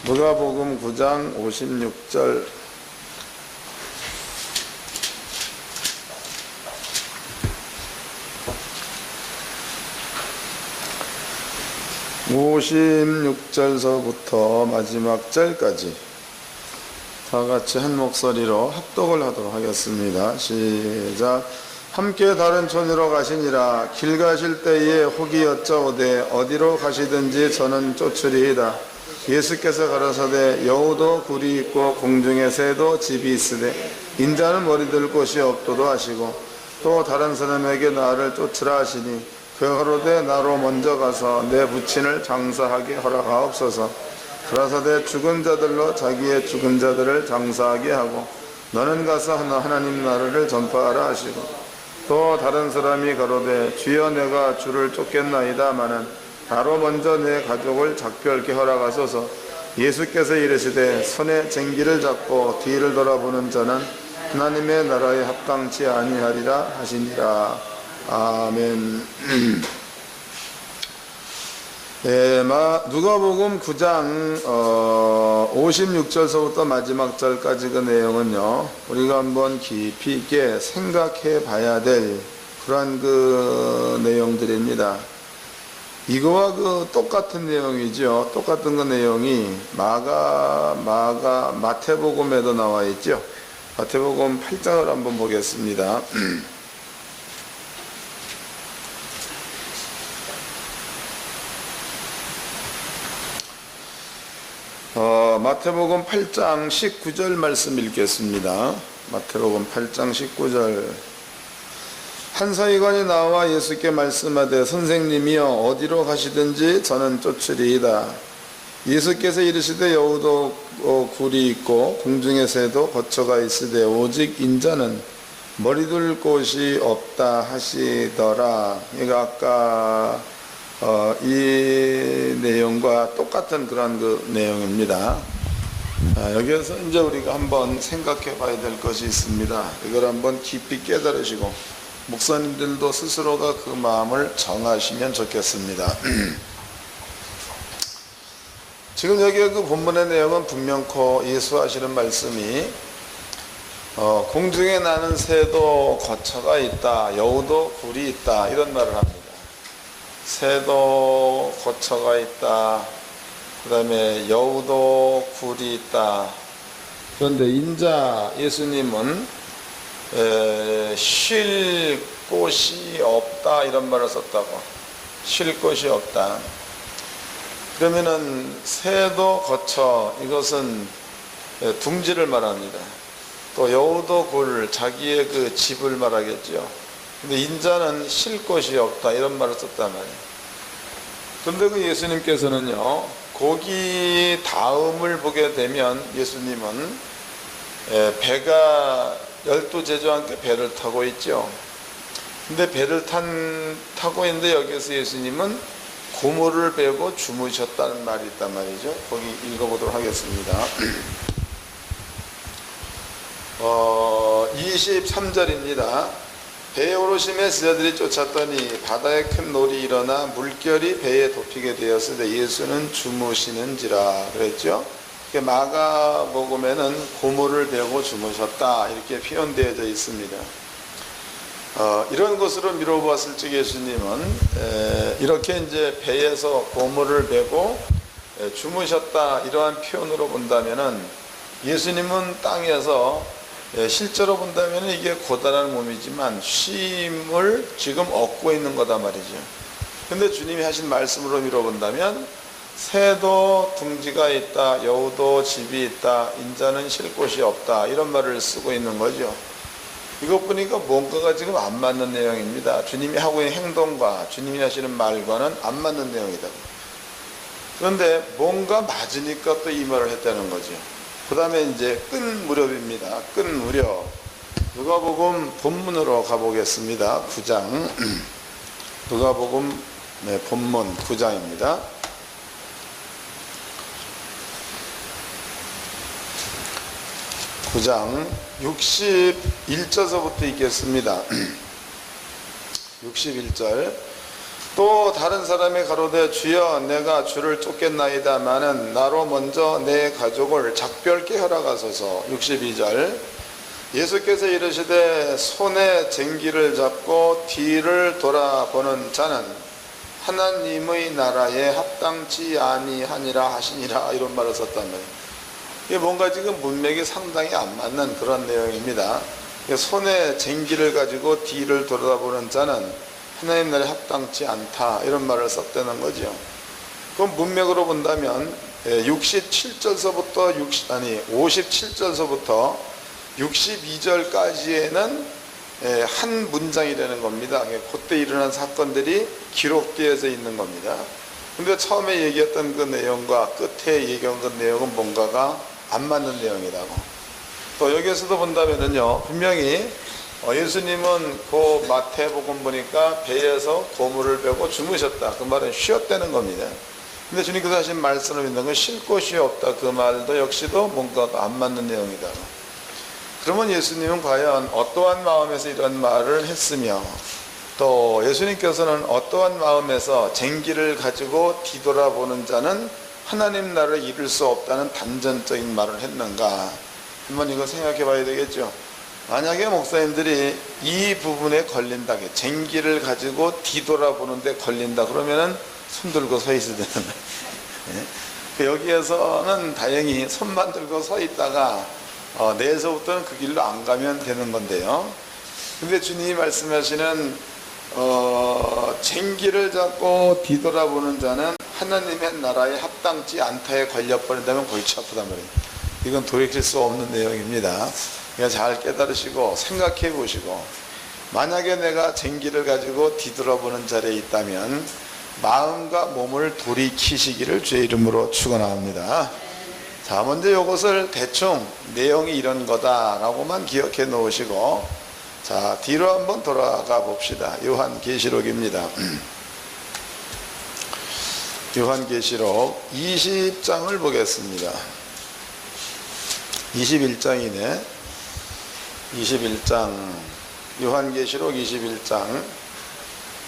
누가복음 9장 56절 (56절서부터) 마지막 절까지 다 같이 한 목소리로 합독을 하도록 하겠습니다. 시작. 함께 다른 촌으로 가시니라. 길 가실 때에 혹이 여짜오되 어디로 가시든지 저는 쫓으리이다. 예수께서 가라사대 여우도 굴이 있고 공중에 새도 집이 있으되 인자는 머리들 곳이 없도도 하시고 또 다른 사람에게 나를 쫓으라 하시니 그 가로되 나로 먼저 가서 내 부친을 장사하게 허락하옵소서. 가라사대 죽은 자들로 자기의 죽은 자들을 장사하게 하고 너는 가서 하나님 나라를 전파하라 하시고 또 다른 사람이 가로되 주여 내가 주를 쫓겠나이다마는 나로 먼저 내 가족을 작별케 허락하소서. 예수께서 이르시되 손에 쟁기를 잡고 뒤를 돌아보는 자는 하나님의 나라에 합당치 아니하리라 하시니라. 아멘. 네, 누가복음 9장 56절서부터 마지막 절까지 그 내용은요, 우리가 한번 깊이 있게 생각해 봐야 될 그러한 그 내용들입니다. 이거와 그 똑같은 내용이죠. 똑같은 그 내용이 마태복음에도 나와 있죠. 마태복음 8장을 한번 보겠습니다. 마태복음 8장 19절 말씀 읽겠습니다. 마태복음 8장 19절. 한 서기관이 나와 예수께 말씀하되 선생님이여 어디로 가시든지 저는 쫓으리이다. 예수께서 이르시되 여우도 굴이 있고 공중의 새도 거처가 있으되 오직 인자는 머리둘 곳이 없다 하시더라. 이거 아까 이 내용과 똑같은 그런 그 내용입니다. 여기에서 이제 우리가 한번 생각해 봐야 될 것이 있습니다. 이걸 한번 깊이 깨달으시고 목사님들도 스스로가 그 마음을 정하시면 좋겠습니다. 지금 여기 그 본문의 내용은 분명코 예수 하시는 말씀이 공중에 나는 새도 거처가 있다, 여우도 굴이 있다, 이런 말을 합니다. 새도 거처가 있다, 그 다음에 여우도 굴이 있다. 그런데 인자 예수님은 쉴 곳이 없다, 이런 말을 썼다고. 쉴 곳이 없다. 그러면은 새도 거처, 이것은 둥지를 말합니다. 또 여우도 굴, 자기의 그 집을 말하겠죠. 근데 인자는 쉴 곳이 없다, 이런 말을 썼단 말이에요. 그런데 그 예수님께서는요, 거기 다음을 보게 되면 예수님은 배가 12제자와 함께 배를 타고 있죠. 근데 배를 타고 있는데 여기서 예수님은 고물을 베고 주무셨다는 말이 있단 말이죠. 거기 읽어보도록 하겠습니다. 23절입니다. 배에 오르심에 제자들이 쫓았더니 바다에 큰 놀이 일어나 물결이 배에 덮이게 되었으되 예수는 주무시는지라 그랬죠. 마가복음에는 고물을 베고 주무셨다, 이렇게 표현되어져 있습니다. 이런 것으로 미뤄보았을 적 예수님은 이렇게 이제 배에서 고물을 베고 주무셨다, 이러한 표현으로 본다면은 예수님은 땅에서 실제로 본다면 이게 고단한 몸이지만 쉼을 지금 얻고 있는 거다 말이죠. 근데 주님이 하신 말씀으로 미뤄본다면 새도 둥지가 있다, 여우도 집이 있다, 인자는 쉴 곳이 없다, 이런 말을 쓰고 있는 거죠. 이것 보니까 뭔가가 지금 안 맞는 내용입니다. 주님이 하고 있는 행동과 주님이 하시는 말과는 안 맞는 내용이다. 그런데 뭔가 맞으니까 또 이 말을 했다는 거죠. 그 다음에 이제 끝 무렵입니다. 끝 무렵. 누가복음 본문으로 가보겠습니다. 9장. 누가복음 본문 9장입니다. 9장 61절서부터 읽겠습니다. 61절. 또 다른 사람이 가로되 주여 내가 주를 쫓겠나이다마는 나로 먼저 내 가족을 작별케 허락하소서. 62절 예수께서 이르시되 손에 쟁기를 잡고 뒤를 돌아보는 자는 하나님의 나라에 합당치 아니하니라 하시니라, 이런 말을 썼단 말이에요. 이게 뭔가 지금 문맥이 상당히 안 맞는 그런 내용입니다. 손에 쟁기를 가지고 뒤를 돌아보는 자는 하나님 나라에 합당치 않다, 이런 말을 썼다는 거죠. 그럼 문맥으로 본다면 57절서부터 57절서부터 62절까지에는 한 문장이라는 겁니다. 그때 일어난 사건들이 기록되어져 있는 겁니다. 근데 처음에 얘기했던 그 내용과 끝에 얘기한 그 내용은 뭔가가 안 맞는 내용이라고. 또 여기에서도 본다면은요, 분명히 예수님은 그 마태복음 보니까 배에서 고물을 베고 주무셨다, 그 말은 쉬었다는 겁니다. 근데 주님께서 하신 말씀을 믿는 건 쉴 곳이 없다, 그 말도 역시도 뭔가가 안 맞는 내용이다. 그러면 예수님은 과연 어떠한 마음에서 이런 말을 했으며, 또 예수님께서는 어떠한 마음에서 쟁기를 가지고 뒤돌아보는 자는 하나님 나라를 이룰 수 없다는 단전적인 말을 했는가, 한번 이거 생각해 봐야 되겠죠. 만약에 목사님들이 이 부분에 걸린다, 쟁기를 가지고 뒤돌아보는데 걸린다 그러면은 손 들고 서 있어야 되는 거예요. 여기에서는 다행히 손만 들고 서 있다가 내에서부터는 그 길로 안 가면 되는 건데요. 근데 주님이 말씀하시는 쟁기를 잡고 뒤돌아보는 자는 하나님의 나라에 합당치 않다에 걸려버린다면 골치 아프단 말이에요. 이건 돌이킬 수 없는 내용입니다. 그러니까 잘 깨달으시고 생각해 보시고, 만약에 내가 쟁기를 가지고 뒤돌아보는 자리에 있다면 마음과 몸을 돌이키시기를 주의 이름으로 축원합니다. 자, 먼저 이것을 대충 내용이 이런 거다라고만 기억해 놓으시고, 자, 뒤로 한번 돌아가 봅시다. 요한계시록입니다. 요한계시록 20장을 보겠습니다. 21장이네. 21장, 요한계시록 21장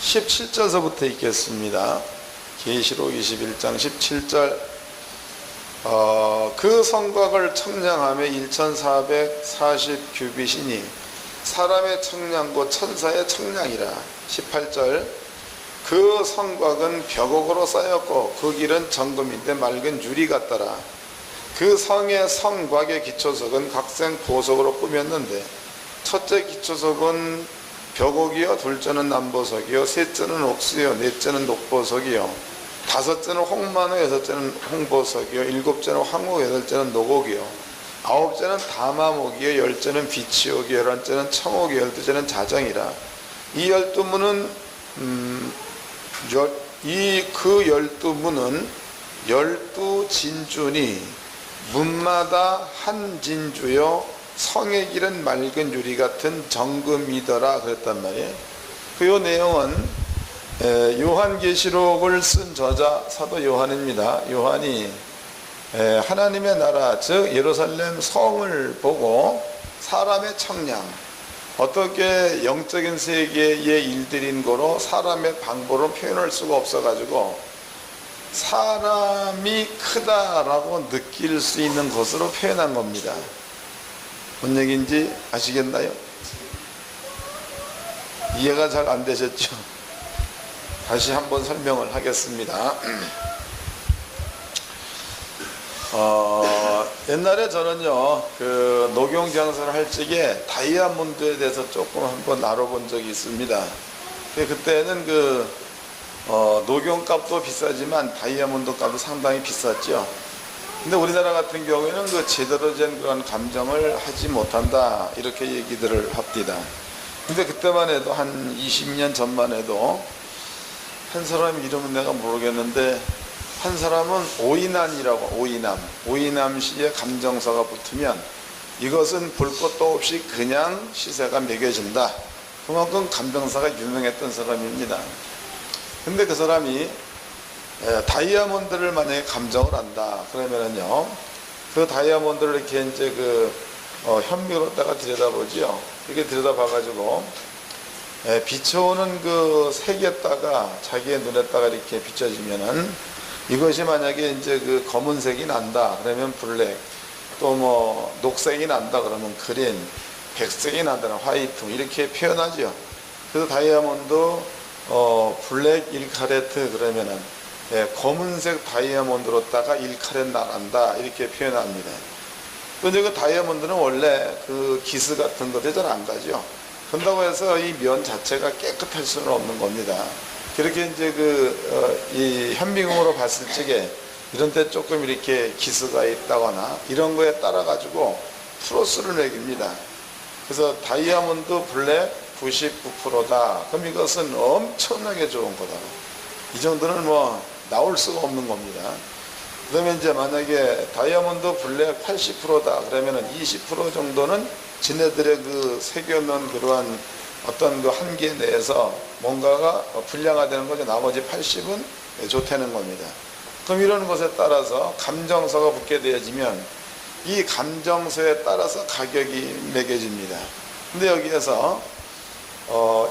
17절서부터 읽겠습니다. 계시록 21장 17절. 그 성곽을 청량함에 1440 규빗이니 사람의 청량고 천사의 청량이라. 18절. 그 성곽은 벽옥으로 쌓였고 그 길은 정금인데 맑은 유리 같더라. 그 성의 성곽의 기초석은 각색 보석으로 꾸몄는데 첫째 기초석은 벽옥이요, 둘째는 남보석이요, 셋째는 옥수요, 넷째는 녹보석이요, 다섯째는 홍만호, 여섯째는 홍보석이요, 일곱째는 황옥, 여덟째는 녹옥이요, 아홉째는 다마목이요, 열째는 비치옥이요, 열한째는 청옥이요, 열두째는 자정이라. 이 12문은 그 12문은 12진주니 문마다 한 진주요 성의 길은 맑은 유리 같은 정금이더라, 그랬단 말이에요. 그 내용은 요한계시록을 쓴 저자 사도 요한입니다. 요한이 하나님의 나라, 즉 예루살렘 성을 보고 사람의 청량, 어떻게 영적인 세계의 일들인 거로 사람의 방법으로 표현할 수가 없어가지고 사람이 크다라고 느낄 수 있는 것으로 표현한 겁니다. 뭔 얘기인지 아시겠나요? 이해가 잘 안 되셨죠? 다시 한번 설명을 하겠습니다. 옛날에 저는요, 그 녹용 장사를 할 적에 다이아몬드에 대해서 조금 한번 알아본 적이 있습니다. 그때는 녹용 값도 비싸지만 다이아몬드 값도 상당히 비쌌죠. 근데 우리나라 같은 경우에는 그 제대로 된 그런 감정을 하지 못한다, 이렇게 얘기들을 합니다. 근데 그때만 해도 한 20년 전만 해도 한 사람 이름은 내가 모르겠는데, 한 사람은 오이남이라고, 오이남시의 감정서가 붙으면 이것은 볼 것도 없이 그냥 시세가 매겨진다. 그만큼 감정서가 유명했던 사람입니다. 근데 그 사람이 다이아몬드를 만약에 감정을 한다 그러면은요, 그 다이아몬드를 이렇게 이제 현미로다가 들여다보지요. 이렇게 들여다봐가지고 비춰오는 그 색에다가 자기의 눈에다가 이렇게 비춰지면은 이것이 만약에 이제 그 검은색이 난다 그러면 블랙, 또 뭐 녹색이 난다 그러면 그린, 백색이 난다는 화이트 이렇게 표현하죠. 그래서 다이아몬드 블랙 1카레트 그러면은 검은색 다이아몬드로다가 1카레트 나간다 이렇게 표현합니다. 또 이제 그 다이아몬드는 원래 그 기스 같은 것에 잘 안 가죠. 그런다고 해서 이 면 자체가 깨끗할 수는 없는 겁니다. 그렇게 이제 이 현미경으로 봤을 적에 이런 데 조금 이렇게 기스가 있다거나 이런 거에 따라 가지고 플러스를 매깁니다. 그래서 다이아몬드 블랙 99%다. 그럼 이것은 엄청나게 좋은 거다. 이 정도는 뭐 나올 수가 없는 겁니다. 그 다음에 이제 만약에 다이아몬드 블랙 80%다. 그러면은 20% 정도는 지네들의 그 새겨놓은 그러한 어떤 그 한계 내에서 뭔가가 불량화되는 거죠. 나머지 80은 좋다는 겁니다. 그럼 이런 것에 따라서 감정서가 붙게 되어지면 이 감정서에 따라서 가격이 매겨집니다. 근데 여기에서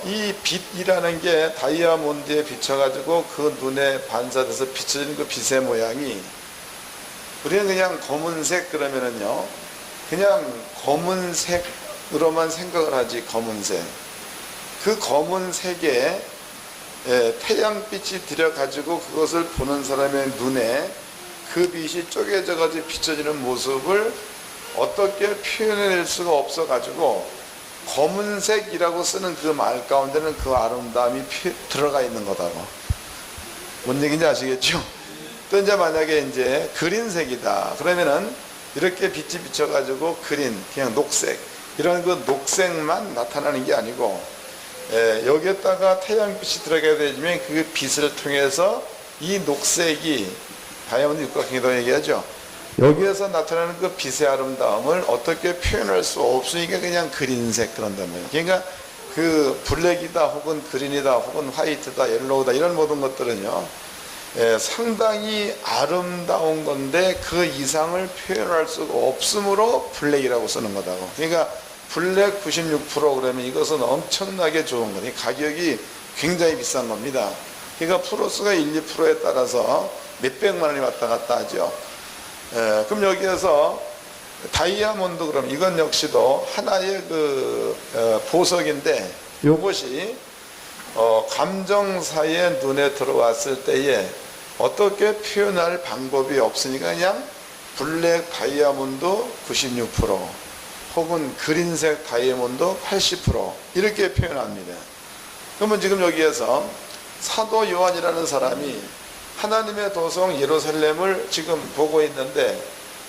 이 빛이라는 게 다이아몬드에 비춰가지고 그 눈에 반사돼서 비춰지는 그 빛의 모양이 우리는 그냥 검은색 그러면은요, 그냥 검은색으로만 생각을 하지. 검은색. 그 검은색에 태양빛이 들여가지고 그것을 보는 사람의 눈에 그 빛이 쪼개져 가지고 비춰지는 모습을 어떻게 표현해낼 수가 없어 가지고 검은색이라고 쓰는 그 말 가운데는 그 아름다움이 들어가 있는 거다고. 뭔 얘기인지 아시겠죠? 또 이제 만약에 이제 그린색이다 그러면은 이렇게 빛이 비춰가지고 그린, 그냥 녹색, 이런 그 녹색만 나타나는 게 아니고 여기에다가 태양빛이 들어가게 되면 그 빛을 통해서 이 녹색이 다이아몬드 육각형이라고 얘기하죠. 여기에서 나타나는 그 빛의 아름다움을 어떻게 표현할 수 없으니까 그냥 그린색 그런단 말이에요. 그러니까 그 블랙이다 혹은 그린이다 혹은 화이트다 옐로우다 이런 모든 것들은요, 상당히 아름다운 건데 그 이상을 표현할 수가 없으므로 블랙이라고 쓰는 거다고. 그러니까 블랙 96% 그러면 이것은 엄청나게 좋은 거니 가격이 굉장히 비싼 겁니다. 그러니까 플러스가 1, 2%에 따라서 몇백만 원이 왔다 갔다 하죠. 그럼 여기에서 다이아몬드 그럼 이건 역시도 하나의 그 보석인데 이것이 감정사의 눈에 들어왔을 때에 어떻게 표현할 방법이 없으니까 그냥 블랙 다이아몬드 96% 혹은 그린색 다이아몬드 80% 이렇게 표현합니다. 그러면 지금 여기에서 사도 요한이라는 사람이 하나님의 도성 예루살렘을 지금 보고 있는데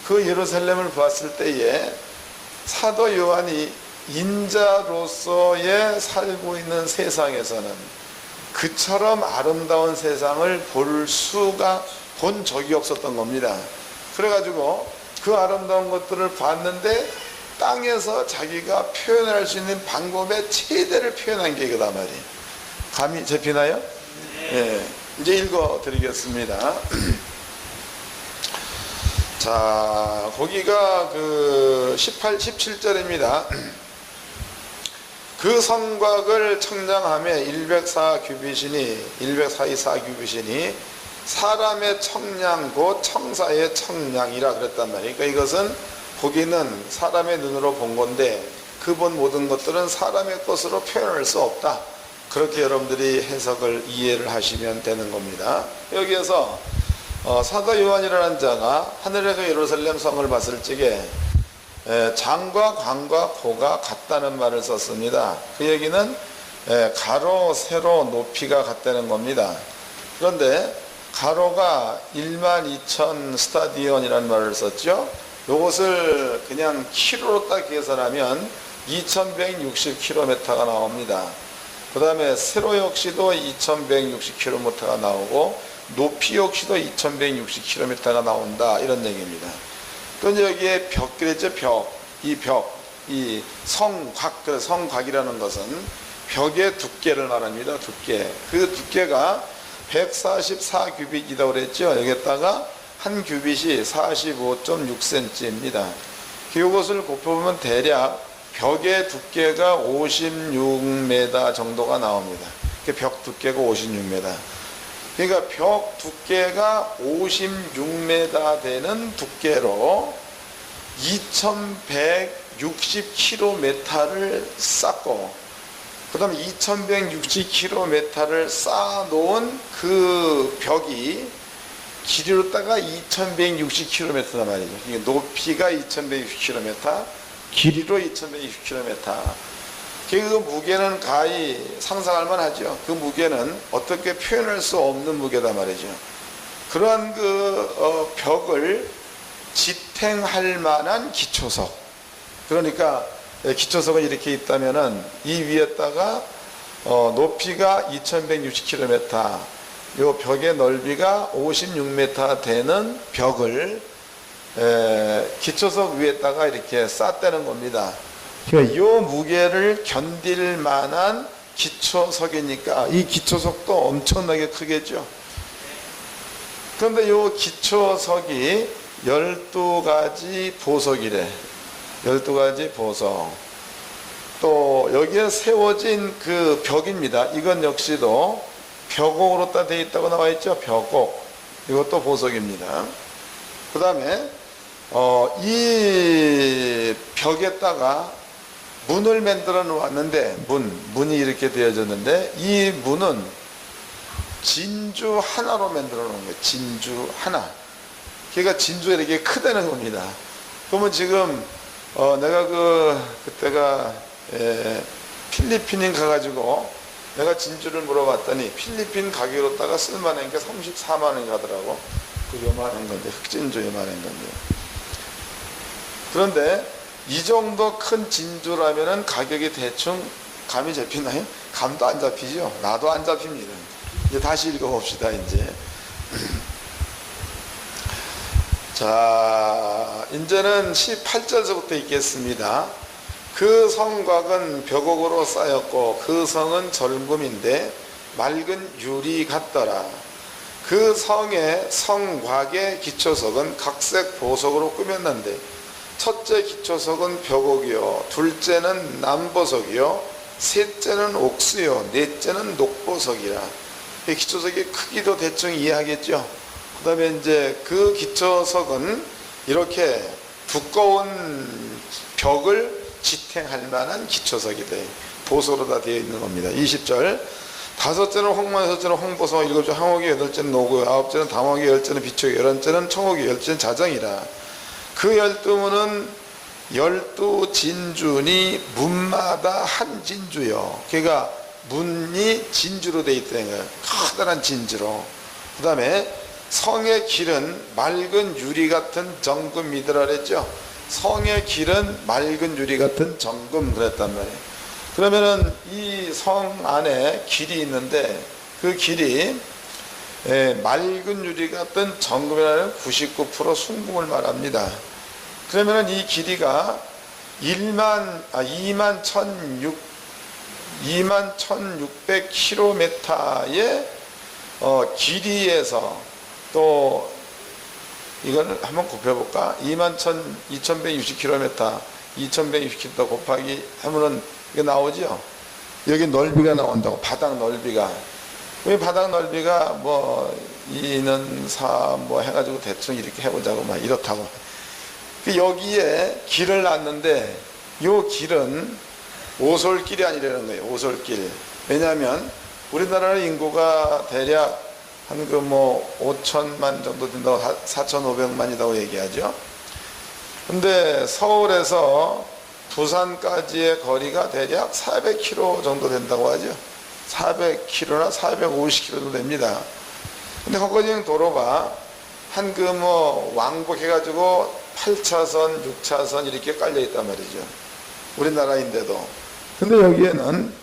그 예루살렘을 봤을 때에 사도 요한이 인자로서의 살고 있는 세상에서는 그처럼 아름다운 세상을 본 적이 없었던 겁니다. 그래가지고 그 아름다운 것들을 봤는데 땅에서 자기가 표현할 수 있는 방법의 최대를 표현한 게 이거다 말이에요. 감이 잡히나요? 네. 이제 읽어 드리겠습니다. 자, 거기가 그 17절입니다. 그 성곽을 청량함에 104규빗이니 사람의 청량 곧 청사의 청량이라 그랬단 말이에요. 그러니까 이것은 거기는 사람의 눈으로 본 건데 그 본 모든 것들은 사람의 것으로 표현할 수 없다. 그렇게 여러분들이 해석을 이해를 하시면 되는 겁니다. 여기에서 사도 요한이라는 자가 하늘에서 예루살렘 성을 봤을 적에 장과 광과 고가 같다는 말을 썼습니다. 그 얘기는 가로 세로 높이가 같다는 겁니다. 그런데 가로가 12,000 스타디온이라는 말을 썼죠. 이것을 그냥 키로로 딱 계산하면 2160km가 나옵니다. 그 다음에 세로 역시도 2160km가 나오고 높이 역시도 2160km가 나온다 이런 얘기입니다. 또 이제 여기에 벽이랬죠. 이 성곽, 성곽이라는 것은 벽의 두께를 말합니다. 두께. 그 두께가 144규빗이라고 그랬죠. 여기에다가 한 규빗이 45.6cm입니다. 이것을 곱해보면 대략 벽의 두께가 56m 정도가 나옵니다. 벽 두께가 56m. 그러니까 벽 두께가 56m 되는 두께로 2160km를 쌓고, 그 다음에 2160km를 쌓아놓은 그 벽이 길이로다가 2160km란 말이죠. 높이가 2160km, 길이로 2160km. 그 무게는 가히 상상할 만하죠. 그 무게는 어떻게 표현할 수 없는 무게다 말이죠. 그러한 벽을 지탱할 만한 기초석. 그러니까 기초석은 이렇게 있다면은 이 위에다가 높이가 2160km, 요 벽의 넓이가 56m 되는 벽을 기초석 위에다가 이렇게 쌓다는 겁니다. 그러니까 이 무게를 견딜 만한 기초석이니까 이 기초석도 엄청나게 크겠죠. 그런데 이 기초석이 12가지 보석이래. 12가지 보석. 또 여기에 세워진 그 벽입니다. 이건 역시도 벽옥으로 다 되어 있다고 나와 있죠. 벽옥. 이것도 보석입니다. 그 다음에 이 벽에다가 문을 만들어 놓았는데, 문이 이렇게 되어졌는데, 이 문은 진주 하나로 만들어 놓은 거예요. 진주 하나. 그러니까 진주가 이렇게 크다는 겁니다. 그러면 지금 내가 그때가 필리핀인 가가지고 내가 진주를 물어봤더니 필리핀 가격으로다가 쓸만한 게 34만 원이 가더라고. 그 요만한 건데, 흑진주 요만한 건데. 그런데 이 정도 큰 진주라면은 가격이 대충 감이 잡히나요? 감도 안 잡히죠. 나도 안 잡힙니다. 이제 다시 읽어봅시다. 이제 자, 이제는 18절서부터 읽겠습니다. 그 성곽은 벽옥으로 쌓였고 그 성은 절금인데 맑은 유리 같더라. 그 성의 성곽의 기초석은 각색 보석으로 꾸몄는데, 첫째 기초석은 벽옥이요, 둘째는 남보석이요, 셋째는 옥수요, 넷째는 녹보석이라. 이 기초석의 크기도 대충 이해하겠죠. 그 다음에 이제 그 기초석은 이렇게 두꺼운 벽을 지탱할 만한 기초석이 돼. 보석으로 다 되어 있는 겁니다. 20절. 다섯째는 홍만, 여섯째는 홍보석, 일곱째 항옥이, 여덟째는 노구, 아홉째는 담옥이, 열째는 비초기, 열한째는 청옥이, 열째는 자정이라. 그 12문은 12진주니 문마다 한 진주요. 그러니까 문이 진주로 되어 있다는 거예요. 커다란 진주로. 그 다음에 성의 길은 맑은 유리 같은 정금이더라 그랬죠. 성의 길은 맑은 유리 같은 정금 그랬단 말이에요. 그러면은 이 성 안에 길이 있는데, 그 길이 맑은 유리 같은 정금이라는 99% 순금을 말합니다. 그러면은 이 길이가 21,600km의 길이에서, 또 이거는 한번 곱해볼까? 21,160km, 2160km 곱하기 하면은 이게 나오죠. 여기 넓이가 나온다고. 바닥 넓이가. 왜 바닥 넓이가 뭐 2는 4 뭐 해가지고 대충 이렇게 해보자고 막 이렇다고. 여기에 길을 놨는데 이 길은 오솔길이 아니라는 거예요. 오솔길. 왜냐하면 우리나라의 인구가 대략 한 5천만 정도 된다고, 4,500만이라고 얘기하죠. 근데 서울에서 부산까지의 거리가 대략 400km 정도 된다고 하죠. 400km나 450km 정도 됩니다. 근데 거기는 도로가 한 왕복해가지고 8차선, 6차선 이렇게 깔려 있단 말이죠. 우리나라인데도. 근데 여기에는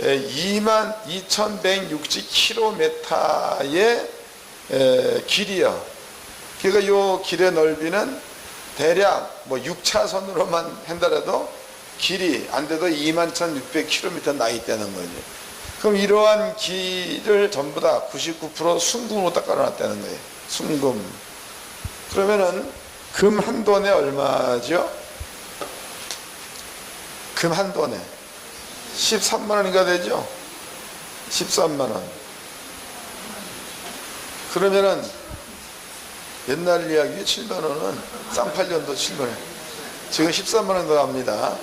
22,160km의 길이요. 그러니까 이 길의 넓이는 대략 6차선으로만 한다라도 길이 안 돼도 21,600km 나 있다는 거죠. 그럼 이러한 길을 전부 다 99% 순금으로 다 깔아놨다는 거예요. 순금. 그러면은 금 한 돈에 얼마죠? 금 한 돈에 13만 원인가 되죠? 13만 원. 그러면은 옛날 이야기 7만 원은 쌍팔년도 7만 원. 지금 13만 원 더 합니다.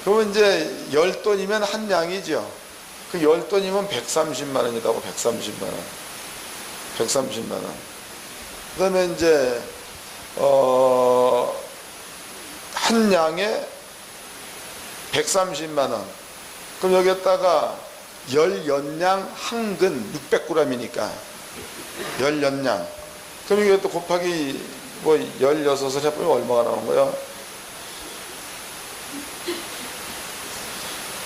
그러면 이제 10돈이면 한 양이죠. 그 10돈이면 130만 원이라고. 130만 원. 130만 원. 그 다음에 이제 한 양에 130만 원. 그럼 여기에다가 10연양 한근 600g이니까 10연양. 그럼 이게 또 곱하기 뭐 16을 해보면 얼마가 나오는 거야?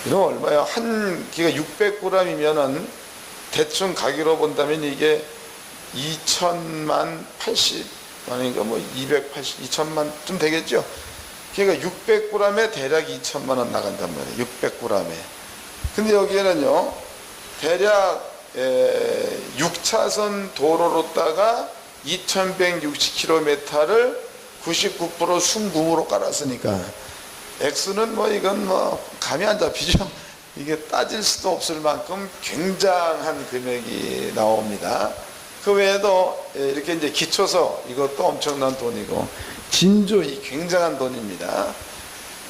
이거 얼마야? 한 기가 600g이면은 대충 가격으로 본다면 이게 2천만 80만원인가 뭐 280, 2천만 좀 되겠죠? 그러니까 600g에 대략 2천만 원 나간단 말이에요. 600g에. 근데 여기에는요, 대략 6차선 도로로다가 2160km를 99% 순금으로 깔았으니까 X는 뭐 이건 뭐 감이 안 잡히죠. 이게 따질 수도 없을 만큼 굉장한 금액이 나옵니다. 그 외에도 이렇게 이제 기초서 이것도 엄청난 돈이고 진주 이 굉장한 돈입니다.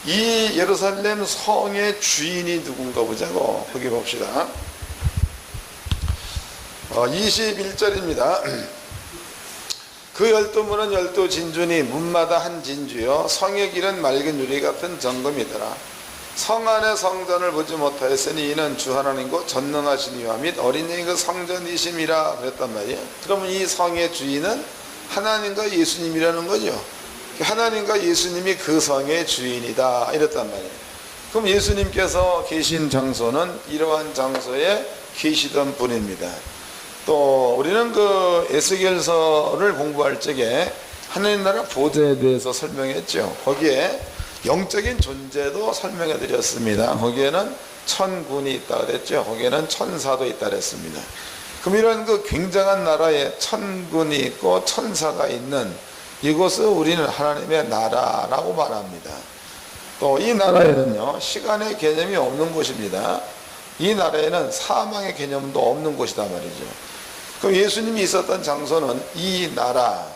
이 예루살렘 성의 주인이 누군가 보자고 거기 봅시다. 21절입니다. 그 12문은 12진주니 문마다 한 진주요 성의 길은 맑은 유리 같은 정금이더라. 성 안의 성전을 보지 못하였으니 이는 주 하나님과 전능하신 이와 및 어린이 그 성전이심이라 그랬단 말이에요. 그러면 이 성의 주인은 하나님과 예수님이라는 거죠. 하나님과 예수님이 그 성의 주인이다 이랬단 말이에요. 그럼 예수님께서 계신 장소는 이러한 장소에 계시던 분입니다. 또 우리는 그 에스겔서를 공부할 적에 하나님 나라 보좌에 대해서 설명했죠. 거기에 영적인 존재도 설명해 드렸습니다. 거기에는 천군이 있다 그랬죠. 거기에는 천사도 있다 그랬습니다. 그럼 이런 그 굉장한 나라에 천군이 있고 천사가 있는 이곳을 우리는 하나님의 나라라고 말합니다. 또 이 나라에는요 시간의 개념이 없는 곳입니다. 이 나라에는 사망의 개념도 없는 곳이다 말이죠. 그럼 예수님이 있었던 장소는 이 나라,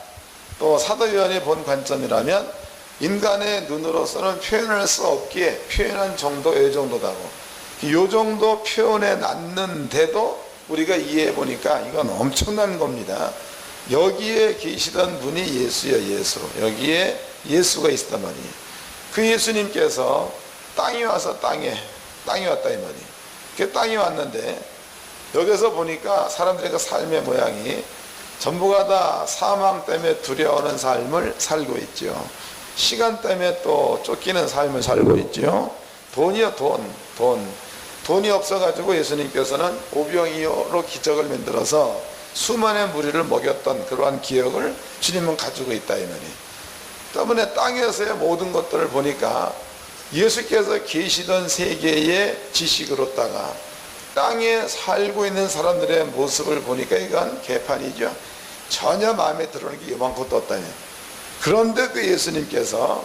또 사도 요한이 본 관점이라면 인간의 눈으로서는 표현할 수 없기에 표현한 정도 이 정도다고. 이 정도 표현해 놨는데도 우리가 이해해 보니까 이건 엄청난 겁니다. 여기에 계시던 분이 예수야. 예수. 여기에 예수가 있었단 말이에요. 그 예수님께서 땅에 와서 땅에 왔다 이 말이에요. 그 땅에 왔는데 여기서 보니까 사람들의 그 삶의 모양이 전부가 다 사망 때문에 두려워하는 삶을 살고 있죠. 시간 때문에 또 쫓기는 삶을 살고 있죠. 돈이요, 돈이 없어가지고 예수님께서는 오병이어로 기적을 만들어서 수많은 무리를 먹였던 그러한 기억을 주님은 가지고 있다 이 말이에요. 때문에 땅에서의 모든 것들을 보니까 예수께서 계시던 세계의 지식으로다가 땅에 살고 있는 사람들의 모습을 보니까 이건 개판이죠. 전혀 마음에 들어오는 게 요만큼도 없다니. 그런데 그 예수님께서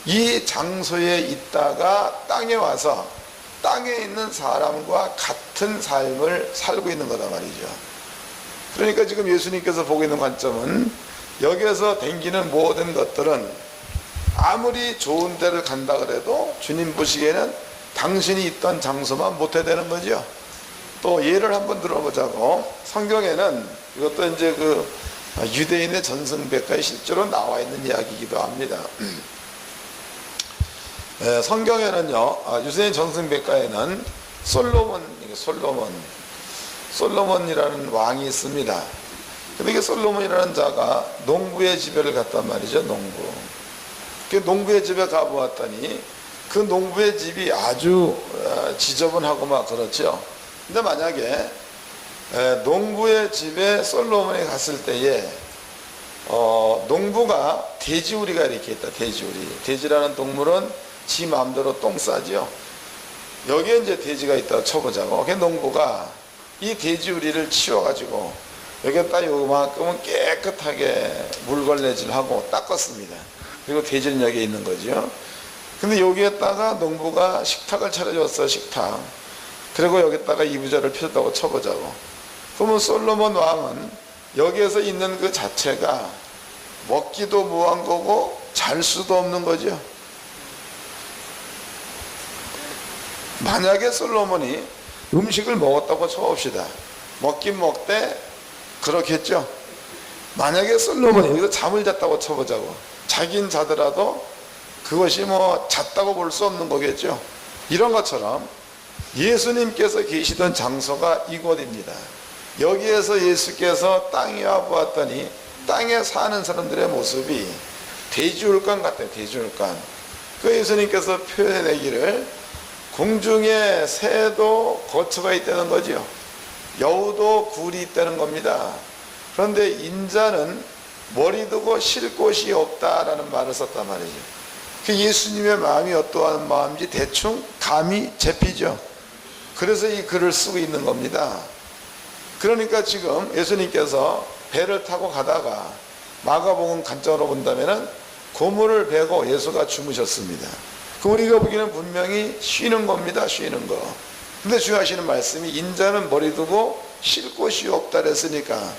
이 장소에 있다가 땅에 와서 땅에 있는 사람과 같은 삶을 살고 있는 거다 말이죠. 그러니까 지금 예수님께서 보고 있는 관점은 여기에서 댕기는 모든 것들은 아무리 좋은 데를 간다 그래도 주님 보시기에는 당신이 있던 장소만 못해야 되는 거죠. 또 예를 한번 들어보자고. 성경에는 이것도 이제 그 유대인의 전승백과에 실제로 나와 있는 이야기이기도 합니다. 성경에는요, 유대인 전승백과에는 솔로몬이라는 왕이 있습니다. 근데 이게 솔로몬이라는 자가 농부의 집에를 갔단 말이죠. 그 농부의 집에 가보았더니 그 농부의 집이 아주 지저분하고 막 그렇죠. 근데 만약에 농부의 집에 솔로몬이 갔을 때에 농부가 돼지우리가 이렇게 있다. 돼지라는 동물은 지 마음대로 똥 싸죠. 여기에 이제 돼지가 있다고 쳐보자고. 그 농부가 이 돼지우리를 치워가지고 여기에다 요만큼은 깨끗하게 물걸레질하고 닦았습니다. 그리고 돼지는 여기에 있는 거죠. 근데 여기에다가 농부가 식탁을 차려줬어, 식탁. 그리고 여기다가 이부자를 펴줬다고 쳐보자고. 그러면 솔로몬 왕은 여기에서 있는 그 자체가 먹기도 뭐한 거고 잘 수도 없는 거죠. 만약에 솔로몬이 음식을 먹었다고 쳐봅시다. 먹긴 먹되 그렇겠죠. 만약에 솔로몬이 여기서 잠을 잤다고 쳐보자고. 자긴 자더라도 그것이 뭐 잤다고 볼 수 없는 거겠죠. 이런 것처럼 예수님께서 계시던 장소가 이곳입니다. 여기에서 예수께서 땅에 와 보았더니 땅에 사는 사람들의 모습이 돼지울간 같아요. 돼지울간. 그 예수님께서 표현하기를 공중에 새도 거처가 있다는 거죠. 여우도 굴이 있다는 겁니다. 그런데 인자는 머리 두고 쉴 곳이 없다라는 말을 썼단 말이죠. 그 예수님의 마음이 어떠한 마음인지 대충 감이 잡히죠. 그래서 이 글을 쓰고 있는 겁니다. 그러니까 지금 예수님께서 배를 타고 가다가 마가복음 관점으로 본다면은 고물을 베고 예수가 주무셨습니다. 그 우리가 보기에는 분명히 쉬는 겁니다. 쉬는 거. 근데 주하시는 말씀이 인자는 머리 두고 쉴 곳이 없다 그랬으니까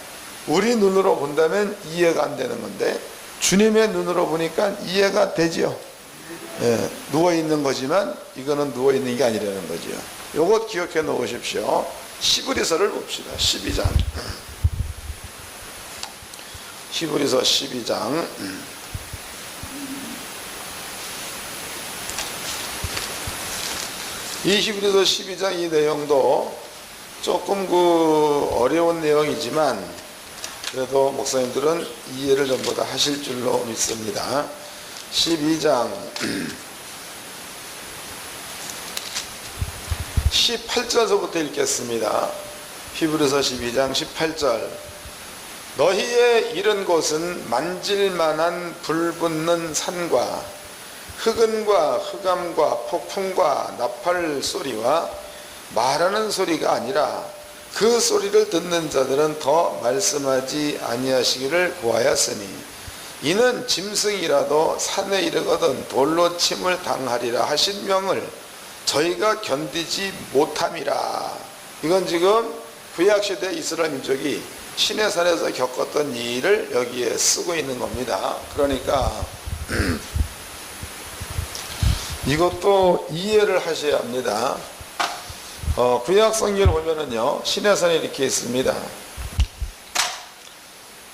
우리 눈으로 본다면 이해가 안 되는 건데 주님의 눈으로 보니까 이해가 되지요. 예, 누워있는 거지만 이거는 누워있는 게 아니라는 거죠. 요것 기억해 놓으십시오. 히브리서를 봅시다. 12장. 히브리서 12장. 이 히브리서 12장 이 내용도 조금 어려운 내용이지만 그래도 목사님들은 이해를 전부 다 하실 줄로 믿습니다. 12장 18절서부터 읽겠습니다. 히브리서 12장 18절. 너희의 이른 곳은 만질만한 불붙는 산과 흑은과 흑암과 폭풍과 나팔 소리와 말하는 소리가 아니라 그 소리를 듣는 자들은 더 말씀하지 아니하시기를 보하였으니 이는 짐승이라도 산에 이르거든 돌로 침을 당하리라 하신 명을 저희가 견디지 못함이라. 이건 지금 구약시대 이스라엘 민족이 시내산에서 겪었던 일을 여기에 쓰고 있는 겁니다. 그러니까 이것도 이해를 하셔야 합니다. 구약 성경을 보면은요, 시내산에 이렇게 있습니다.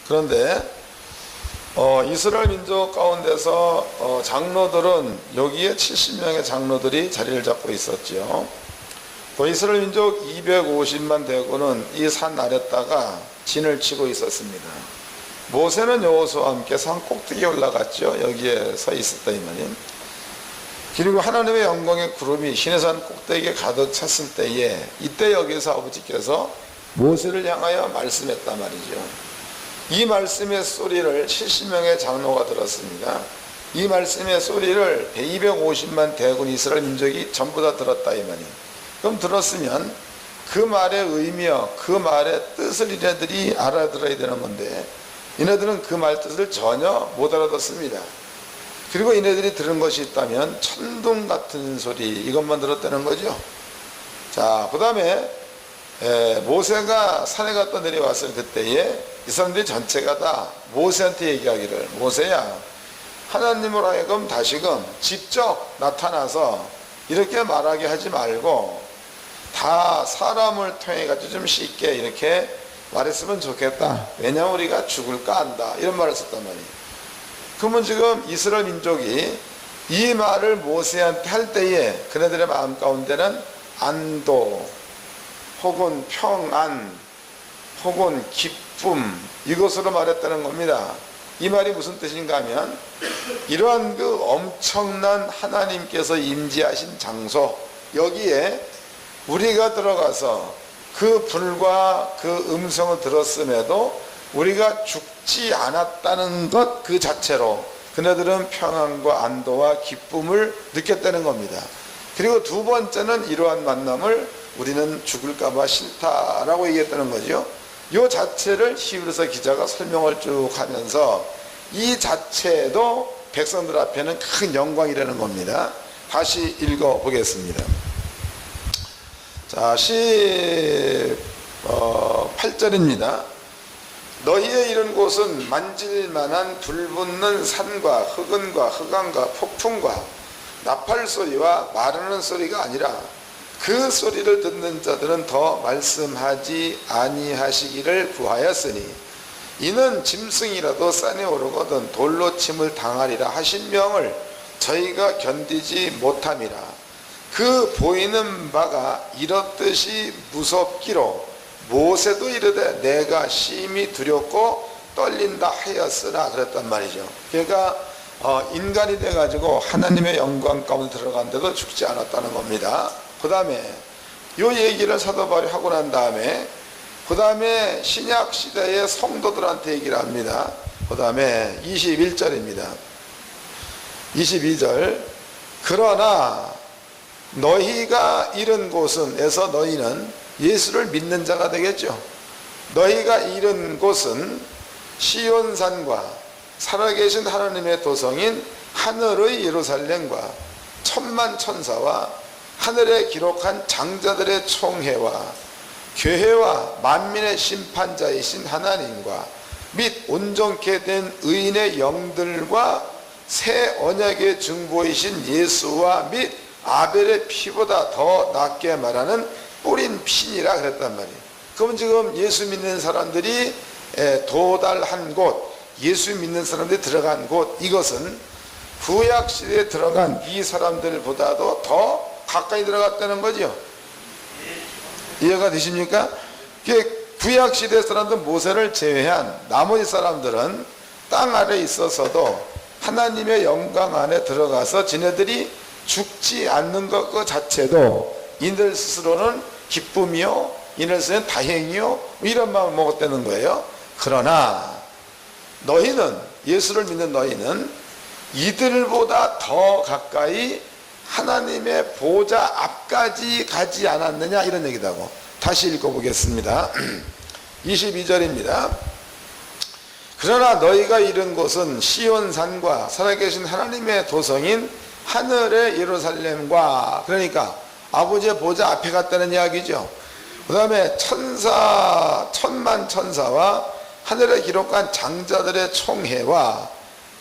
그런데 이스라엘 민족 가운데서 장로들은 여기에 70명의 장로들이 자리를 잡고 있었죠. 또 이스라엘 민족 250만 대군은 이 산 아래다가 진을 치고 있었습니다. 모세는 여호수아와 함께 산 꼭대기에 올라갔죠. 여기에 서 있었다 이 말이에요. 그리고 하나님의 영광의 구름이 시내산 꼭대기에 가득 찼을 때에 이때 여기서 아버지께서 모세를 향하여 말씀했단 말이죠. 이 말씀의 소리를 70명의 장로가 들었습니다. 이 말씀의 소리를 250만 대군 이스라엘 민족이 전부 다 들었다 이 말이에요. 그럼 들었으면 그 말의 의미와 그 말의 뜻을 이네들이 알아들어야 되는 건데 이네들은 그 말 뜻을 전혀 못 알아듣습니다. 그리고 이네들이 들은 것이 있다면 천둥 같은 소리 이것만 들었다는 거죠. 자, 그 다음에 모세가 산에 갔다 내려왔을 그때에 이 사람들이 전체가 다 모세한테 얘기하기를 모세야 하나님으로 하여금 다시금 직접 나타나서 이렇게 말하게 하지 말고 다 사람을 통해 가지고 좀 쉽게 이렇게 말했으면 좋겠다. 왜냐하면 우리가 죽을까 한다. 이런 말을 썼단 말이에요. 그러면 지금 이스라엘 민족이 이 말을 모세한테 할 때에 그네들의 마음 가운데는 안도 혹은 평안 혹은 기쁨 이것으로 말했다는 겁니다. 이 말이 무슨 뜻인가 하면 이러한 그 엄청난 하나님께서 임재하신 장소 여기에 우리가 들어가서 그 불과 그 음성을 들었음에도 우리가 죽지 않았다는 것 그 자체로 그네들은 평안과 안도와 기쁨을 느꼈다는 겁니다. 그리고 두 번째는 이러한 만남을 우리는 죽을까봐 싫다라고 얘기했다는 거죠. 이 자체를 히브리서 기자가 설명을 쭉 하면서 이 자체도 백성들 앞에는 큰 영광이라는 겁니다. 다시 읽어보겠습니다. 자, 18절입니다. 너희의 이른 곳은 만질만한 불붙는 산과 흑은과 흑암과 폭풍과 나팔 소리와 말하는 소리가 아니라 그 소리를 듣는 자들은 더 말씀하지 아니하시기를 구하였으니 이는 짐승이라도 산에 오르거든 돌로 침을 당하리라 하신 명을 저희가 견디지 못함이라. 그 보이는 바가 이렇듯이 무섭기로 모세도 이르되 내가 심히 두렵고 떨린다 하였으나 그랬단 말이죠. 그러니까 인간이 돼가지고 하나님의 영광 가운데 들어간데도 죽지 않았다는 겁니다. 그 다음에 이 얘기를 사도 바울이 하고 난 다음에 그 다음에 신약 시대의 성도들한테 얘기를 합니다. 그 다음에 21절입니다. 22절 그러나 너희가 이른 곳은에서 너희는 예수를 믿는 자가 되겠죠. 너희가 이른 곳은 시온산과 살아계신 하나님의 도성인 하늘의 예루살렘과 천만 천사와 하늘에 기록한 장자들의 총회와 교회와 만민의 심판자이신 하나님과 및 온전케 된 의인의 영들과 새 언약의 중보이신 예수와 및 아벨의 피보다 더 낫게 말하는 뿌린 핀이라 그랬단 말이에요. 그럼 지금 예수 믿는 사람들이 도달한 곳, 예수 믿는 사람들이 들어간 곳, 이것은 구약시대에 들어간 이 사람들보다도 더 가까이 들어갔다는 거죠. 이해가 되십니까? 구약시대 사람들 모세를 제외한 나머지 사람들은 땅 아래에 있어서도 하나님의 영광 안에 들어가서 지네들이 죽지 않는 것 그 자체도 이들 스스로는 기쁨이요, 이들 스스로는 다행이요, 이런 마음을 먹었다는 거예요. 그러나 너희는, 예수를 믿는 너희는 이들보다 더 가까이 하나님의 보좌 앞까지 가지 않았느냐, 이런 얘기다고. 다시 읽어보겠습니다. 22절입니다. 그러나 너희가 이른 곳은 시온산과 살아계신 하나님의 도성인 하늘의 예루살렘과, 그러니까 아버지의 보좌 앞에 갔다는 이야기죠. 그 다음에 천만 천사와 하늘에 기록한 장자들의 총회와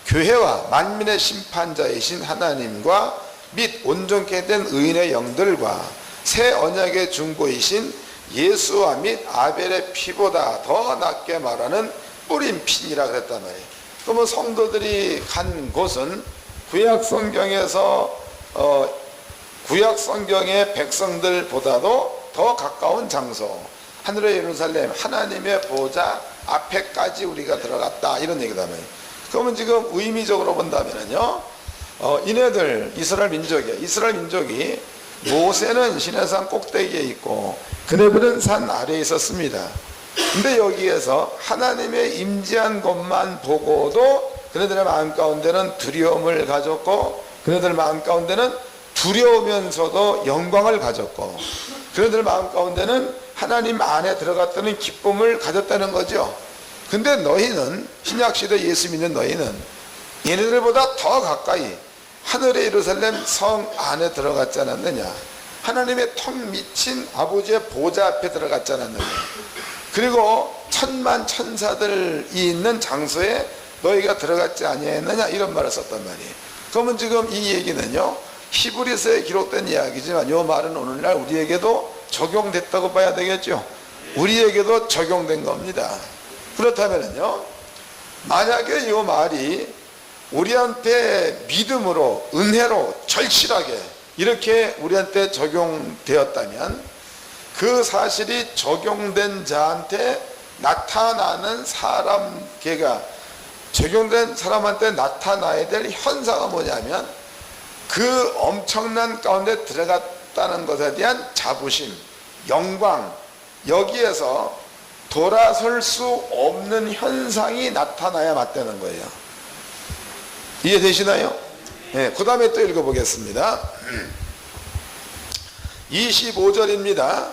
교회와 만민의 심판자이신 하나님과 및 온전케 된 의인의 영들과 새 언약의 중보이신 예수와 및 아벨의 피보다 더 낫게 말하는 뿌린 핀이라 그랬단 말이에요. 그러면 성도들이 간 곳은 구약 성경에서 구약 성경의 백성들보다도 더 가까운 장소, 하늘의 예루살렘, 하나님의 보좌 앞에까지 우리가 들어갔다, 이런 얘기다 말이에요. 그러면 지금 의미적으로 본다면요, 이네들 이스라엘 민족이 모세는 시내산 꼭대기에 있고 그네들은 산 아래에 있었습니다. 근데 여기에서 하나님의 임재한 것만 보고도 그네들의 마음 가운데는 두려움을 가졌고, 그네들 마음 가운데는 두려우면서도 영광을 가졌고, 그네들 마음 가운데는 하나님 안에 들어갔다는 기쁨을 가졌다는 거죠. 근데 너희는, 신약시대 예수 믿는 너희는 얘네들보다 더 가까이 하늘의 예루살렘 성 안에 들어갔지 않았느냐, 하나님의 턱 미친 아버지의 보좌 앞에 들어갔지 않았느냐, 그리고 천만 천사들이 있는 장소에 너희가 들어갔지 아니했느냐, 이런 말을 썼단 말이에요. 그러면 지금 이 얘기는요, 히브리서에 기록된 이야기지만 이 말은 오늘날 우리에게도 적용됐다고 봐야 되겠죠. 우리에게도 적용된 겁니다. 그렇다면요, 만약에 이 말이 우리한테 믿음으로, 은혜로, 절실하게 이렇게 우리한테 적용되었다면 그 사실이 적용된 자한테 나타나는 사람, 걔가 적용된 사람한테 나타나야 될 현상은 뭐냐면 그 엄청난 가운데 들어갔다는 것에 대한 자부심, 영광, 여기에서 돌아설 수 없는 현상이 나타나야 맞다는 거예요. 이해되시나요? 네, 그 다음에 또 읽어보겠습니다. 25절입니다.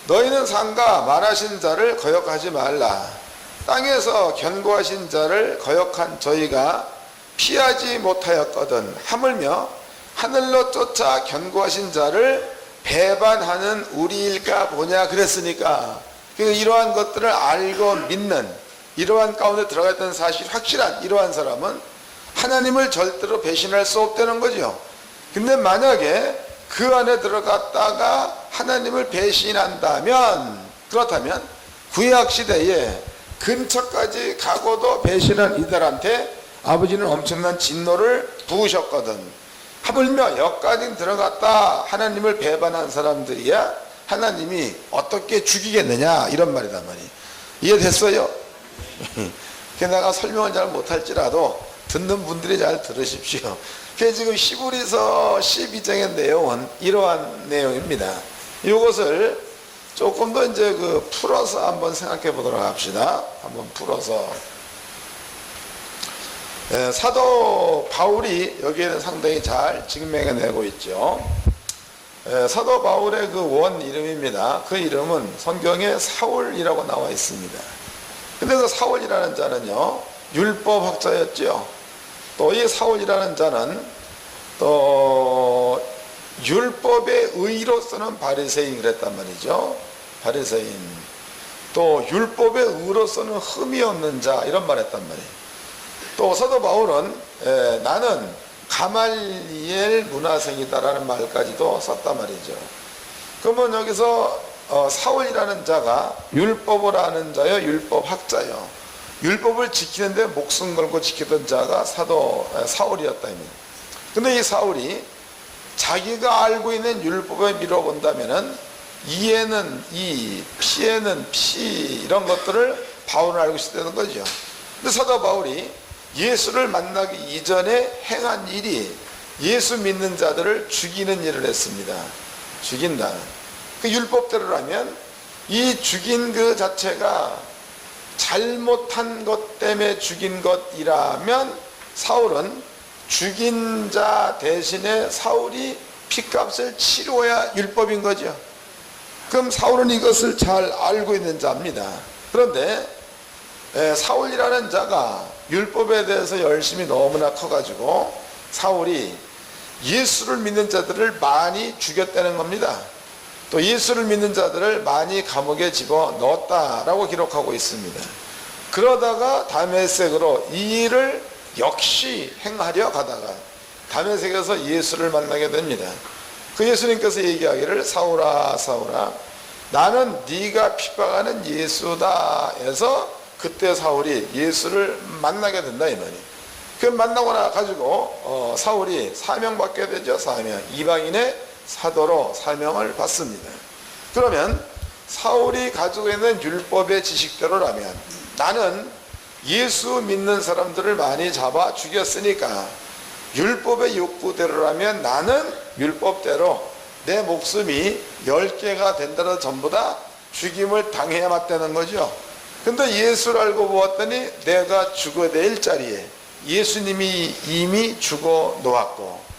너희는 상가 말하신 자를 거역하지 말라. 땅에서 견고하신 자를 거역한 저희가 피하지 못하였거든. 하물며 하늘로 쫓아 견고하신 자를 배반하는 우리일까 보냐 그랬으니까, 이러한 것들을 알고 믿는, 이러한 가운데 들어가 있던 사실 확실한 이러한 사람은 하나님을 절대로 배신할 수 없다는 거죠. 근데 만약에 그 안에 들어갔다가 하나님을 배신한다면, 그렇다면 구약시대에 근처까지 가고도 배신한 이들한테 아버지는 엄청난 진노를 부으셨거든. 하물며 여기까지 들어갔다 하나님을 배반한 사람들이야 하나님이 어떻게 죽이겠느냐, 이런 말이단 말이에요. 이해됐어요? 내가 설명을 잘 못할지라도 듣는 분들이 잘 들으십시오. 그래서 지금 히브리서 12장의 내용은 이러한 내용입니다. 이것을 조금 더 이제 풀어서 한번 생각해 보도록 합시다. 한번 풀어서. 사도 바울이 여기에는 상당히 잘 증명해내고 있죠. 사도 바울의 그 원 이름입니다. 그 이름은 성경에 사울이라고 나와 있습니다. 근데 그 사울이라는 자는요, 율법학자였죠. 또 이 사울이라는 자는 또 율법의 의로서는 바리새인 그랬단 말이죠. 바리새인. 또 율법의 의로서는 흠이 없는 자, 이런 말 했단 말이에요. 또 사도 바울은 나는 가말리엘 문화생이다라는 말까지도 썼단 말이죠. 그러면 여기서 사울이라는 자가 율법을 아는 자요, 율법학자요. 율법을 지키는데 목숨 걸고 지키던 자가 사울이었다. 근데 이 사울이 자기가 알고 있는 율법에 밀어본다면은 이에는 이, 피에는 피, 이런 것들을 바울은 알고 있었다는 거죠. 근데 사도 바울이 예수를 만나기 이전에 행한 일이 예수 믿는 자들을 죽이는 일을 했습니다. 죽인다. 그 율법대로라면 이 죽인 그 자체가 잘못한 것 때문에 죽인 것이라면 사울은 죽인 자 대신에 사울이 핏값을 치러야 율법인 거죠. 그럼 사울은 이것을 잘 알고 있는 자입니다. 그런데 사울이라는 자가 율법에 대해서 열심히 너무나 커가지고 사울이 예수를 믿는 자들을 많이 죽였다는 겁니다. 또 예수를 믿는 자들을 많이 감옥에 집어 넣었다라고 기록하고 있습니다. 그러다가 다메섹으로 이 일을 역시 행하려 가다가 다메섹에서 예수를 만나게 됩니다. 그 예수님께서 얘기하기를 사울아 사울아 나는 네가 핍박하는 예수다 해서 그때 사울이 예수를 만나게 된다 이 말이에요. 그 만나고 나 가지고 사울이 사명받게 되죠. 사명. 이방인의 사도로 사명을 받습니다. 그러면 사울이 가지고 있는 율법의 지식대로라면 나는 예수 믿는 사람들을 많이 잡아 죽였으니까 율법의 욕구대로라면 나는 율법대로 내 목숨이 10개가 된다고 전부 다 죽임을 당해야 맞다는 거죠. 근데 예수를 알고 보았더니 내가 죽어야 될 자리에 예수님이 이미 죽어 놓았고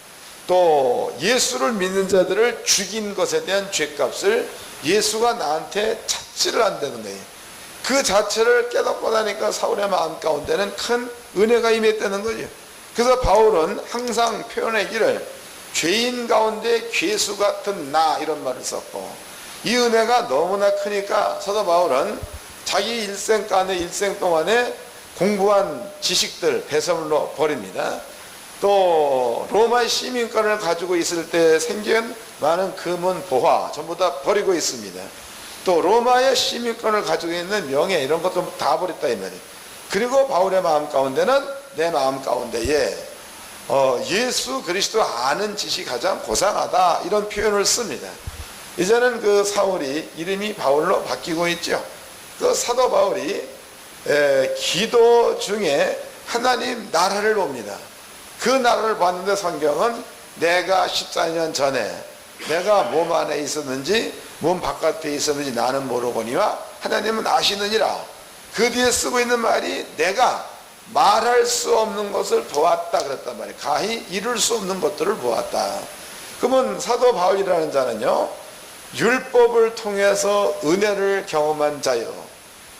또 예수를 믿는 자들을 죽인 것에 대한 죄값을 예수가 나한테 찾지를 않다는 거예요. 그 자체를 깨닫고 나니까 사울의 마음 가운데는 큰 은혜가 임했다는 거죠. 그래서 바울은 항상 표현하기를 죄인 가운데 괴수 같은 나 이런 말을 썼고 이 은혜가 너무나 크니까 사도 바울은 자기 일생 동안에 공부한 지식들 배설물로 버립니다. 또 로마의 시민권을 가지고 있을 때 생긴 많은 금은 보화 전부 다 버리고 있습니다. 또 로마의 시민권을 가지고 있는 명예 이런 것도 다 버렸다 이 말이에요. 그리고 바울의 마음 가운데는 내 마음 가운데에 예수 그리스도 아는 지식이 가장 고상하다 이런 표현을 씁니다. 이제는 그 사울이 이름이 바울로 바뀌고 있죠. 그 사도 바울이 기도 중에 하나님 나라를 봅니다. 그 나라를 봤는데 성경은 내가 14년 전에 내가 몸 안에 있었는지 몸 바깥에 있었는지 나는 모르거니와 하나님은 아시느니라. 그 뒤에 쓰고 있는 말이 내가 말할 수 없는 것을 보았다 그랬단 말이에요. 가히 이룰 수 없는 것들을 보았다. 그러면 사도 바울이라는 자는요 율법을 통해서 은혜를 경험한 자요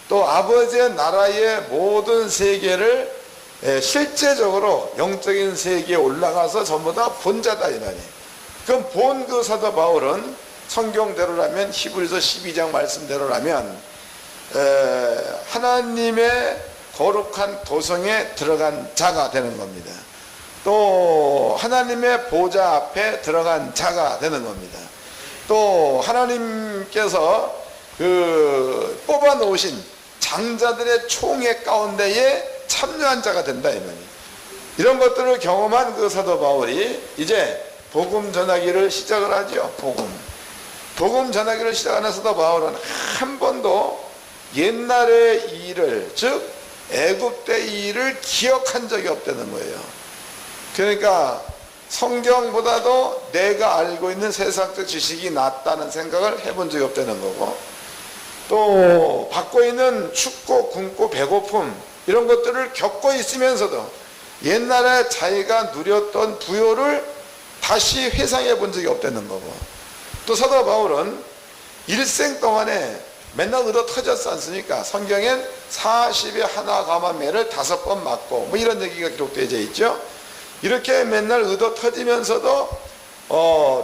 또 아버지의 나라의 모든 세계를 실제적으로 영적인 세계에 올라가서 전부 다 본자다 이 말이에요. 그럼 본 그 사도 바울은 성경대로라면 히브리서 12장 말씀대로라면 하나님의 거룩한 도성에 들어간 자가 되는 겁니다. 또 하나님의 보좌 앞에 들어간 자가 되는 겁니다. 또 하나님께서 그 뽑아 놓으신 장자들의 총회 가운데에 참여한 자가 된다 이 말이에요. 이런 것들을 경험한 그 사도 바울이 이제 복음 전하기를 시작을 하죠. 복음 전하기를 시작하는 사도 바울은 한 번도 옛날의 일을, 즉 애굽의 일을 기억한 적이 없다는 거예요. 그러니까 성경보다도 내가 알고 있는 세상적 지식이 낫다는 생각을 해본 적이 없다는 거고, 또 받고 있는 춥고 굶고 배고픔 이런 것들을 겪고 있으면서도 옛날에 자기가 누렸던 부요를 다시 회상해 본 적이 없다는 거고, 또 사도 바울은 일생 동안에 맨날 얻어 터졌지 않습니까? 성경엔 40에 하나 감한 매를 5번 맞고 뭐 이런 얘기가 기록되어 있죠. 이렇게 맨날 얻어 터지면서도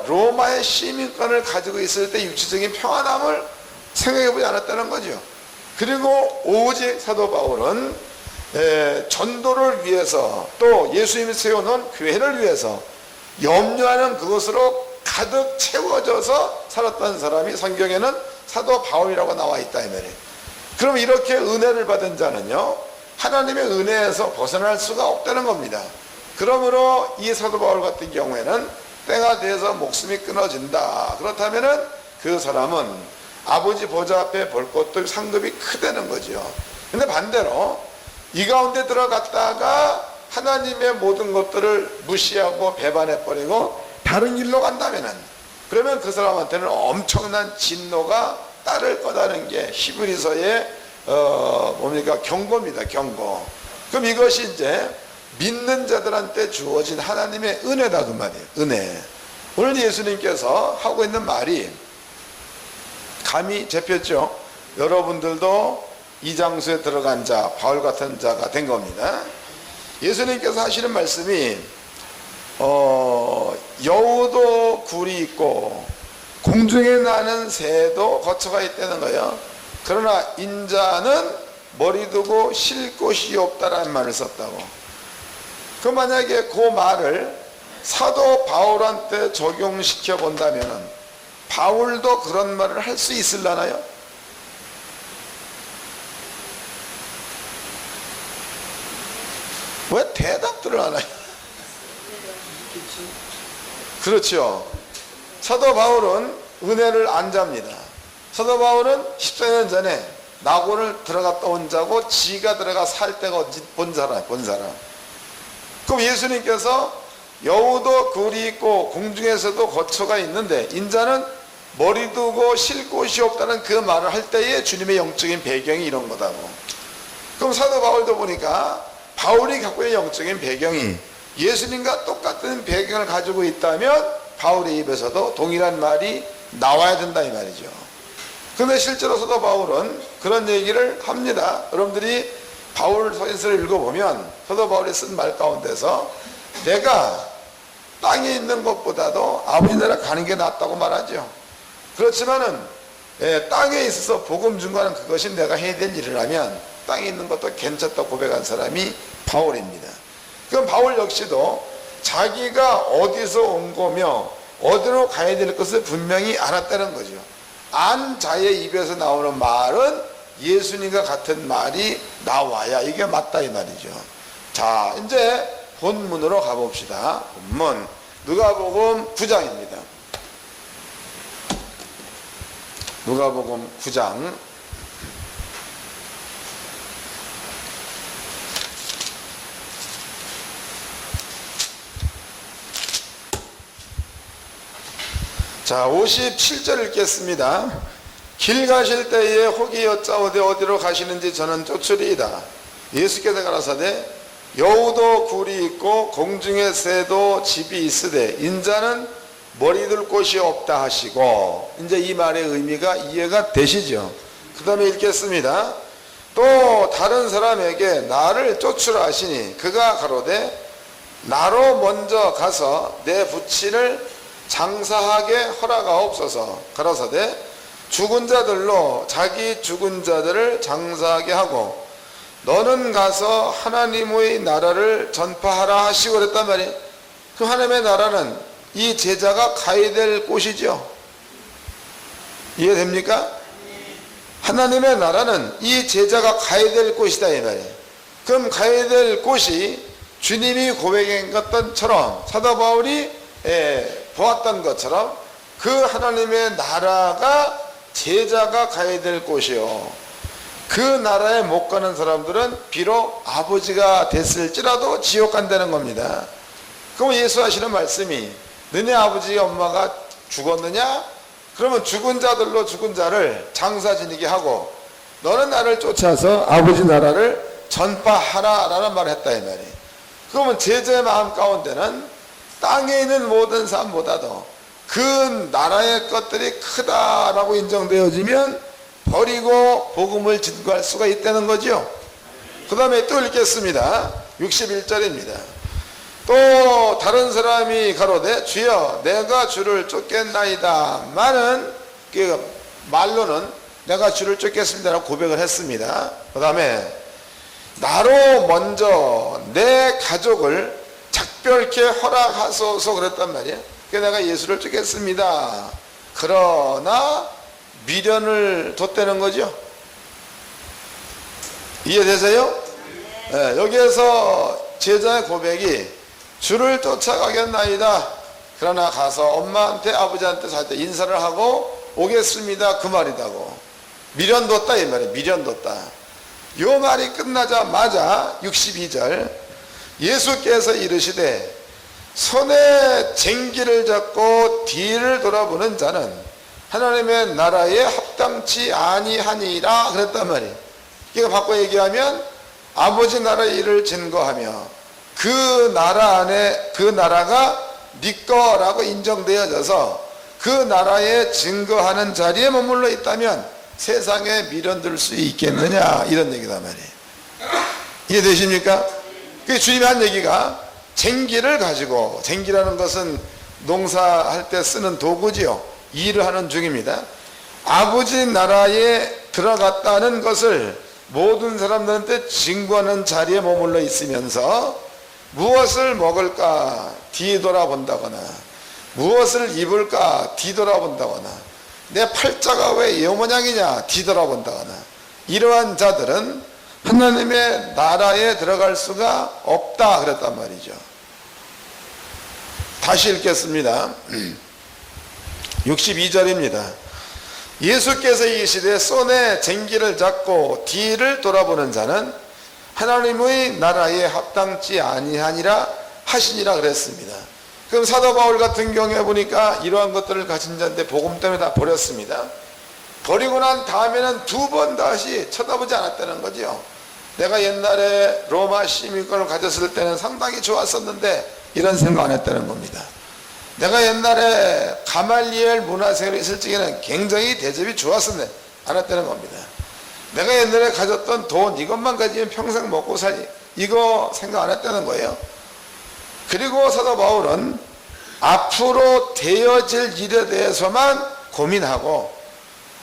로마의 시민권을 가지고 있을 때 육체적인 평안함을 생각해 보지 않았다는 거죠. 그리고 오직 사도 바울은 전도를 위해서 또 예수님이 세워놓은 교회를 위해서 염려하는 그것으로 가득 채워져서 살았던 사람이 성경에는 사도 바울이라고 나와 있다 이 말이에요. 그럼 이렇게 은혜를 받은 자는요 하나님의 은혜에서 벗어날 수가 없다는 겁니다. 그러므로 이 사도 바울 같은 경우에는 때가 돼서 목숨이 끊어진다. 그렇다면은 그 사람은 아버지 보좌 앞에 볼 것도 상급이 크다는 거죠. 근데 반대로 이 가운데 들어갔다가 하나님의 모든 것들을 무시하고 배반해버리고 다른 길로 간다면은, 그러면 그 사람한테는 엄청난 진노가 따를 거다는 게 히브리서의 경고입니다. 경고. 그럼 이것이 이제 믿는 자들한테 주어진 하나님의 은혜다 그 말이에요. 은혜. 오늘 예수님께서 하고 있는 말이 감이 잡혔죠. 여러분들도 이 장소에 들어간 자, 바울 같은 자가 된 겁니다. 예수님께서 하시는 말씀이 여우도 굴이 있고 공중에 나는 새도 거처가 있다는 거예요. 그러나 인자는 머리 두고 쉴 곳이 없다라는 말을 썼다고. 그 만약에 그 말을 사도 바울한테 적용시켜 본다면 바울도 그런 말을 할 수 있을라나요? 왜 대답들을 안 해요? 그렇죠. 사도 바울은 은혜를 안 잡니다. 사도 바울은 14년 전에 낙원을 들어갔다 온 자고 지가 들어가 살 데가 본 사람. 그럼 예수님께서 여우도 굴이 있고 공중에서도 거처가 있는데 인자는 머리 두고 쉴 곳이 없다는 그 말을 할 때에 주님의 영적인 배경이 이런 거다고. 그럼 사도 바울도 보니까 바울이 갖고 있는 영적인 배경이 예수님과 똑같은 배경을 가지고 있다면 바울의 입에서도 동일한 말이 나와야 된다 이 말이죠. 그런데 실제로 사도 바울은 그런 얘기를 합니다. 여러분들이 바울 서신서를 읽어보면 사도 바울이 쓴 말 가운데서 내가 땅에 있는 것보다도 아버지 나라 가는 게 낫다고 말하죠. 그렇지만은 땅에 있어서 복음 증거하는 그것이 내가 해야 될 일이라면 땅에 있는 것도 괜찮다고 고백한 사람이 바울입니다. 그럼 바울 역시도 자기가 어디서 온 거며 어디로 가야 될 것을 분명히 알았다는 거죠. 안 자의 입에서 나오는 말은 예수님과 같은 말이 나와야 이게 맞다 이 말이죠. 자, 이제 본문으로 가봅시다. 본문 누가복음 9장입니다. 누가복음 9장 자 57절 읽겠습니다. 길 가실 때에 혹이 여짜오되 어디로 가시는지 저는 쫓으리이다. 예수께서 가라사대 여우도 굴이 있고 공중의 새도 집이 있으되 인자는 머리 둘 곳이 없다 하시고, 이제 이 말의 의미가 이해가 되시죠? 그 다음에 읽겠습니다. 또 다른 사람에게 나를 쫓으라 하시니 그가 가로되 나로 먼저 가서 내 부친을 장사하게 허락하옵소서. 가라사대 죽은 자들로 자기 죽은 자들을 장사하게 하고 너는 가서 하나님의 나라를 전파하라 하시고 그랬단 말이에요. 그 하나님의 나라는 이 제자가 가야 될 곳이죠. 이해됩니까? 하나님의 나라는 이 제자가 가야 될 곳이다 이 말이에요. 그럼 가야 될 곳이 주님이 고백한 것처럼 사도 바울이 보았던 것처럼 그 하나님의 나라가 제자가 가야 될 곳이요. 그 나라에 못 가는 사람들은 비록 아버지가 됐을지라도 지옥 간다는 겁니다. 그럼 예수 하시는 말씀이 너네 아버지 엄마가 죽었느냐? 그러면 죽은 자들로 죽은 자를 장사 지니게 하고 너는 나를 쫓아서 아버지 나라를 전파하라 라는 말을 했다 이 말이에요. 그러면 제자의 마음 가운데는 땅에 있는 모든 삶보다도 그 나라의 것들이 크다라고 인정되어지면 버리고 복음을 증거할 수가 있다는 거죠. 그 다음에 또 읽겠습니다. 61절입니다. 또 다른 사람이 가로되 주여 내가 주를 쫓겠나이다. 말로는 내가 주를 쫓겠습니다라고 고백을 했습니다. 그 다음에 나로 먼저 내 가족을 작별케 허락하소서 그랬단 말이에요. 그래서 내가 예수를 쫓겠습니다. 그러나 미련을 뒀다는 거죠. 이해되세요? 네, 여기에서 제자의 고백이 주를 쫓아가겠나이다. 그러나 가서 엄마한테 아버지한테 살 때 인사를 하고 오겠습니다. 그 말이다고. 미련 뒀다 이 말이에요. 미련 뒀다. 요 말이 끝나자마자 62절 예수께서 이르시되 손에 쟁기를 잡고 뒤를 돌아보는 자는 하나님의 나라에 합당치 아니하니라 그랬단 말이에요. 이거 바꿔 얘기하면 아버지 나라의 일을 증거하며 그 나라 안에 그 나라가 네 거라고 인정되어져서 그 나라에 증거하는 자리에 머물러 있다면 세상에 미련들 수 있겠느냐 이런 얘기단 말이에요. 이해되십니까? 그 주님이 한 얘기가 쟁기를 가지고, 쟁기라는 것은 농사할 때 쓰는 도구지요. 일을 하는 중입니다. 아버지 나라에 들어갔다는 것을 모든 사람들한테 증거하는 자리에 머물러 있으면서 무엇을 먹을까 뒤돌아본다거나 무엇을 입을까 뒤돌아본다거나 내 팔자가 왜 이 모양이냐 뒤돌아본다거나 이러한 자들은 하나님의 나라에 들어갈 수가 없다 그랬단 말이죠. 다시 읽겠습니다. 62절입니다. 예수께서 이 시대에 손에 쟁기를 잡고 뒤를 돌아보는 자는 하나님의 나라에 합당치 아니하니라 하시니라 그랬습니다. 그럼 사도 바울 같은 경우에 보니까 이러한 것들을 가진 자인데 복음 때문에 다 버렸습니다. 버리고 난 다음에는 두 번 다시 쳐다보지 않았다는 거죠. 내가 옛날에 로마 시민권을 가졌을 때는 상당히 좋았었는데 이런 생각 안 했다는 겁니다. 내가 옛날에 가말리엘 문화생활에 있을 적에는 굉장히 대접이 좋았었는데 안 했다는 겁니다. 내가 옛날에 가졌던 돈 이것만 가지면 평생 먹고 살이 이거 생각 안 했다는 거예요. 그리고 사도 바울은 앞으로 되어질 일에 대해서만 고민하고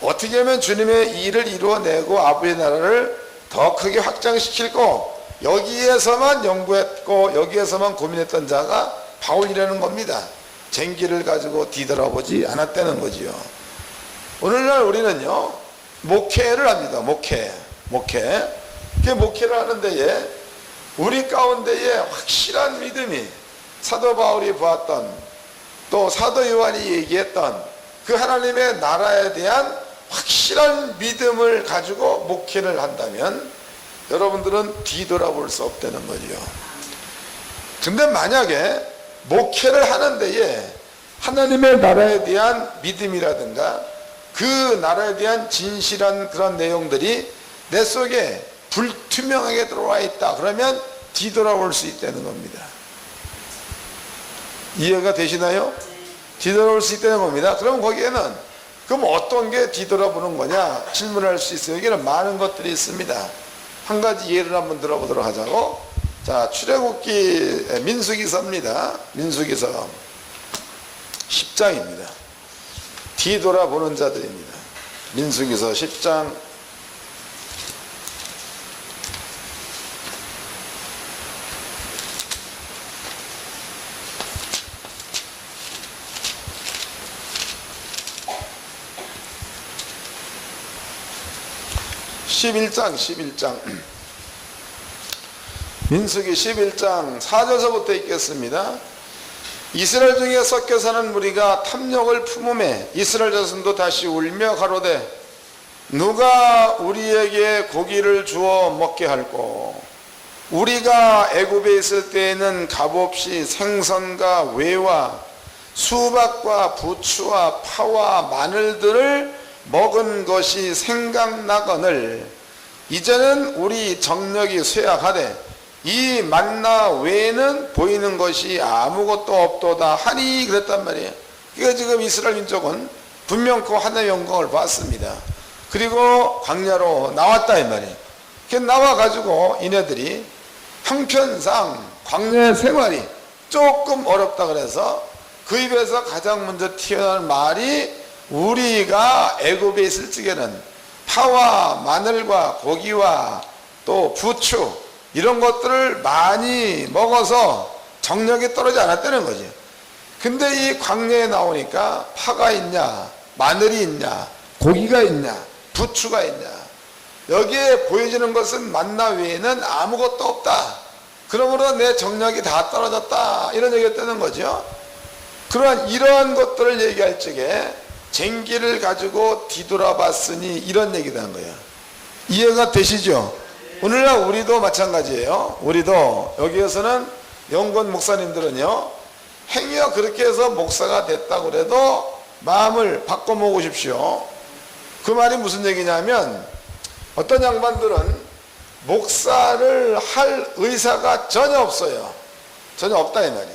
어떻게 하면 주님의 일을 이루어내고 아버지의 나라를 더 크게 확장시킬고 여기에서만 연구했고 여기에서만 고민했던 자가 바울이라는 겁니다. 쟁기를 가지고 뒤돌아보지 않았다는 거지요. 오늘날 우리는요 목회를 합니다. 목회. 그 목회를 하는 데에 우리 가운데에 확실한 믿음이 사도 바울이 보았던 또 사도 요한이 얘기했던 그 하나님의 나라에 대한 확실한 믿음을 가지고 목회를 한다면 여러분들은 뒤돌아볼 수 없다는 거죠. 근데 만약에 목회를 하는 데에 하나님의 나라에 대한 믿음이라든가 그 나라에 대한 진실한 그런 내용들이 내 속에 불투명하게 들어와 있다. 그러면 뒤돌아올 수 있다는 겁니다. 이해가 되시나요? 뒤돌아올 수 있다는 겁니다. 그럼 거기에는 그럼 어떤 게 뒤돌아보는 거냐 질문할 수 있어요. 여기는 많은 것들이 있습니다. 한 가지 예를 한번 들어보도록 하자고. 자, 출애굽기 민수기서입니다. 민수기서 10장입니다. 뒤돌아보는 자들입니다. 민수기서 10장 11장 민수기 11장 4절서부터 읽겠습니다. 이스라엘 중에 섞여 사는 무리가 탐욕을 품음에 이스라엘 자손도 다시 울며 가로되 누가 우리에게 고기를 주어 먹게 할꼬. 우리가 애굽에 있을 때에는 값없이 생선과 외와 수박과 부추와 파와 마늘들을 먹은 것이 생각나거늘 이제는 우리 정력이 쇠약하되 이 만나 외에는 보이는 것이 아무것도 없도다 하니 그랬단 말이에요. 그러니까 지금 이스라엘 민족은 분명코 하나님의 영광을 봤습니다. 그리고 광야로 나왔다 이 말이에요. 나와가지고 이네들이 형편상 광야의 생활이 조금 어렵다 그래서 그 입에서 가장 먼저 튀어나온 말이 우리가 애굽에 있을 적에는 파와 마늘과 고기와 또 부추 이런 것들을 많이 먹어서 정력이 떨어지지 않았다는 거죠. 근데 이 광야에 나오니까 파가 있냐 마늘이 있냐 고기가 있냐 부추가 있냐 여기에 보여지는 것은 만나 외에는 아무것도 없다. 그러므로 내 정력이 다 떨어졌다 이런 얘기가 뜨는 거죠. 이러한 것들을 얘기할 적에 쟁기를 가지고 뒤돌아봤으니 이런 얘기를 한 거예요. 이해가 되시죠? 오늘날 우리도 마찬가지예요. 우리도 여기에서는 영권 목사님들은요 행위가 그렇게 해서 목사가 됐다고 그래도 마음을 바꿔 먹으십시오. 그 말이 무슨 얘기냐면 어떤 양반들은 목사를 할 의사가 전혀 없어요. 전혀 없다 이 말이.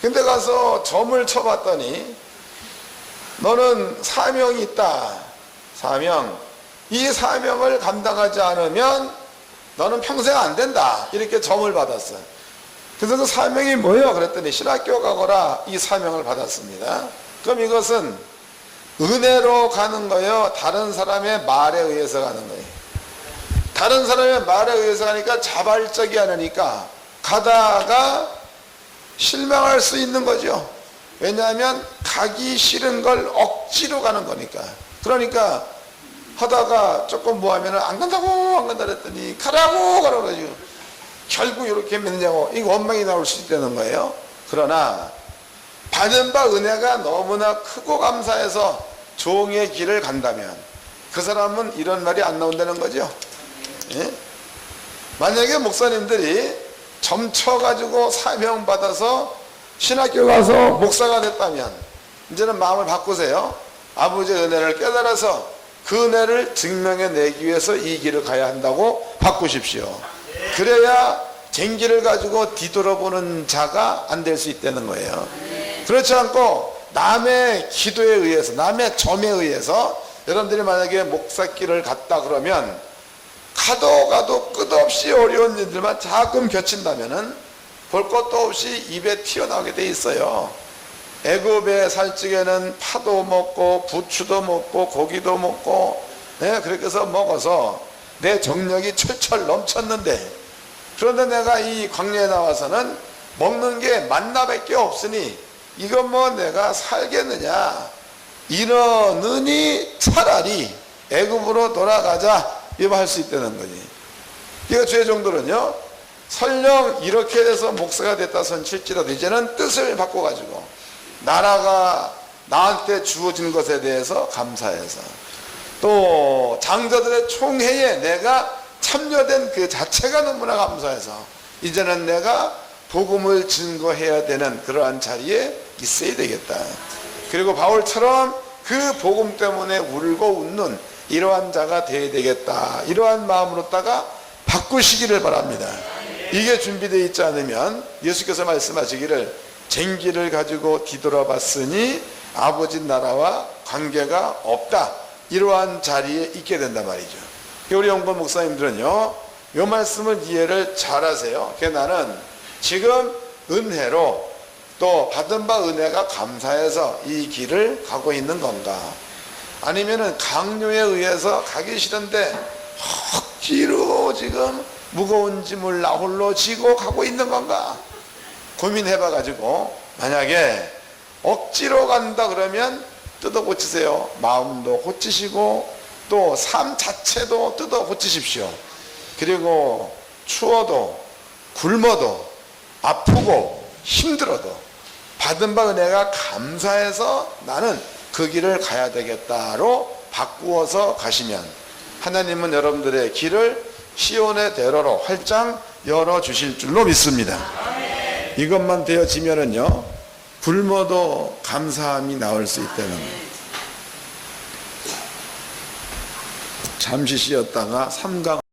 근데 가서 점을 쳐봤더니 너는 사명이 있다. 사명. 이 사명을 감당하지 않으면 너는 평생 안 된다. 이렇게 점을 받았어요. 그래서 그 사명이 뭐예요? 그랬더니 신학교 가거라 이 사명을 받았습니다. 그럼 이것은 은혜로 가는 거예요? 다른 사람의 말에 의해서 가는 거예요? 다른 사람의 말에 의해서 가니까 자발적이 않으니까 가다가 실망할 수 있는 거죠. 왜냐하면 가기 싫은 걸 억지로 가는 거니까. 그러니까 하다가 조금 뭐 하면은 안 간다고 안 간다 그랬더니 가라고 가라고 결국 이렇게 믿느냐고 이거 원망이 나올 수 있다는 거예요. 그러나 받은 바 은혜가 너무나 크고 감사해서 종의 길을 간다면 그 사람은 이런 말이 안 나온다는 거죠. 예? 만약에 목사님들이 점쳐가지고 사명 받아서 신학교 가서 목사가 됐다면 이제는 마음을 바꾸세요. 아버지의 은혜를 깨달아서 그 은혜를 증명해내기 위해서 이 길을 가야 한다고 바꾸십시오. 그래야 쟁기를 가지고 뒤돌아보는 자가 안 될 수 있다는 거예요. 그렇지 않고 남의 기도에 의해서 남의 점에 의해서 여러분들이 만약에 목사길을 갔다 그러면 가도 끝없이 어려운 일들만 자꾸 겹친다면은 볼 것도 없이 입에 튀어나오게 돼 있어요. 애굽에 살 적에는 파도 먹고 부추도 먹고 고기도 먹고 그렇게 해서 먹어서 내 정력이 철철 넘쳤는데 그런데 내가 이 광야에 나와서는 먹는 게 만나밖에 없으니 이거 뭐 내가 살겠느냐 이러느니 차라리 애굽으로 돌아가자 이거 할 수 있다는 거지. 그러니까 주의 종들은요 설령 이렇게 해서 목사가 됐다 손칠지라도 이제는 뜻을 바꿔가지고 나라가 나한테 주어진 것에 대해서 감사해서 또 장자들의 총회에 내가 참여된 그 자체가 너무나 감사해서 이제는 내가 복음을 증거해야 되는 그러한 자리에 있어야 되겠다. 그리고 바울처럼 그 복음 때문에 울고 웃는 이러한 자가 되어야 되겠다. 이러한 마음으로다가 바꾸시기를 바랍니다. 이게 준비되어 있지 않으면 예수께서 말씀하시기를 쟁기를 가지고 뒤돌아봤으니 아버지 나라와 관계가 없다. 이러한 자리에 있게 된단 말이죠. 우리 영권 목사님들은요, 이 말씀을 이해를 잘 하세요. 나는 지금 은혜로 또 받은 바 은혜가 감사해서 이 길을 가고 있는 건가? 아니면은 강요에 의해서 가기 싫은데 억지로 지금 무거운 짐을 나 홀로 지고 가고 있는 건가? 고민해봐 가지고 만약에 억지로 간다 그러면 뜯어 고치세요. 마음도 고치시고 또 삶 자체도 뜯어 고치십시오. 그리고 추워도 굶어도 아프고 힘들어도 받은 바 은혜가 감사해서 나는 그 길을 가야 되겠다로 바꾸어서 가시면 하나님은 여러분들의 길을 시온의 대로로 활짝 열어주실 줄로 믿습니다. 이것만 되어지면은요, 굶어도 감사함이 나올 수 있다는 거예요. 잠시 쉬었다가 3강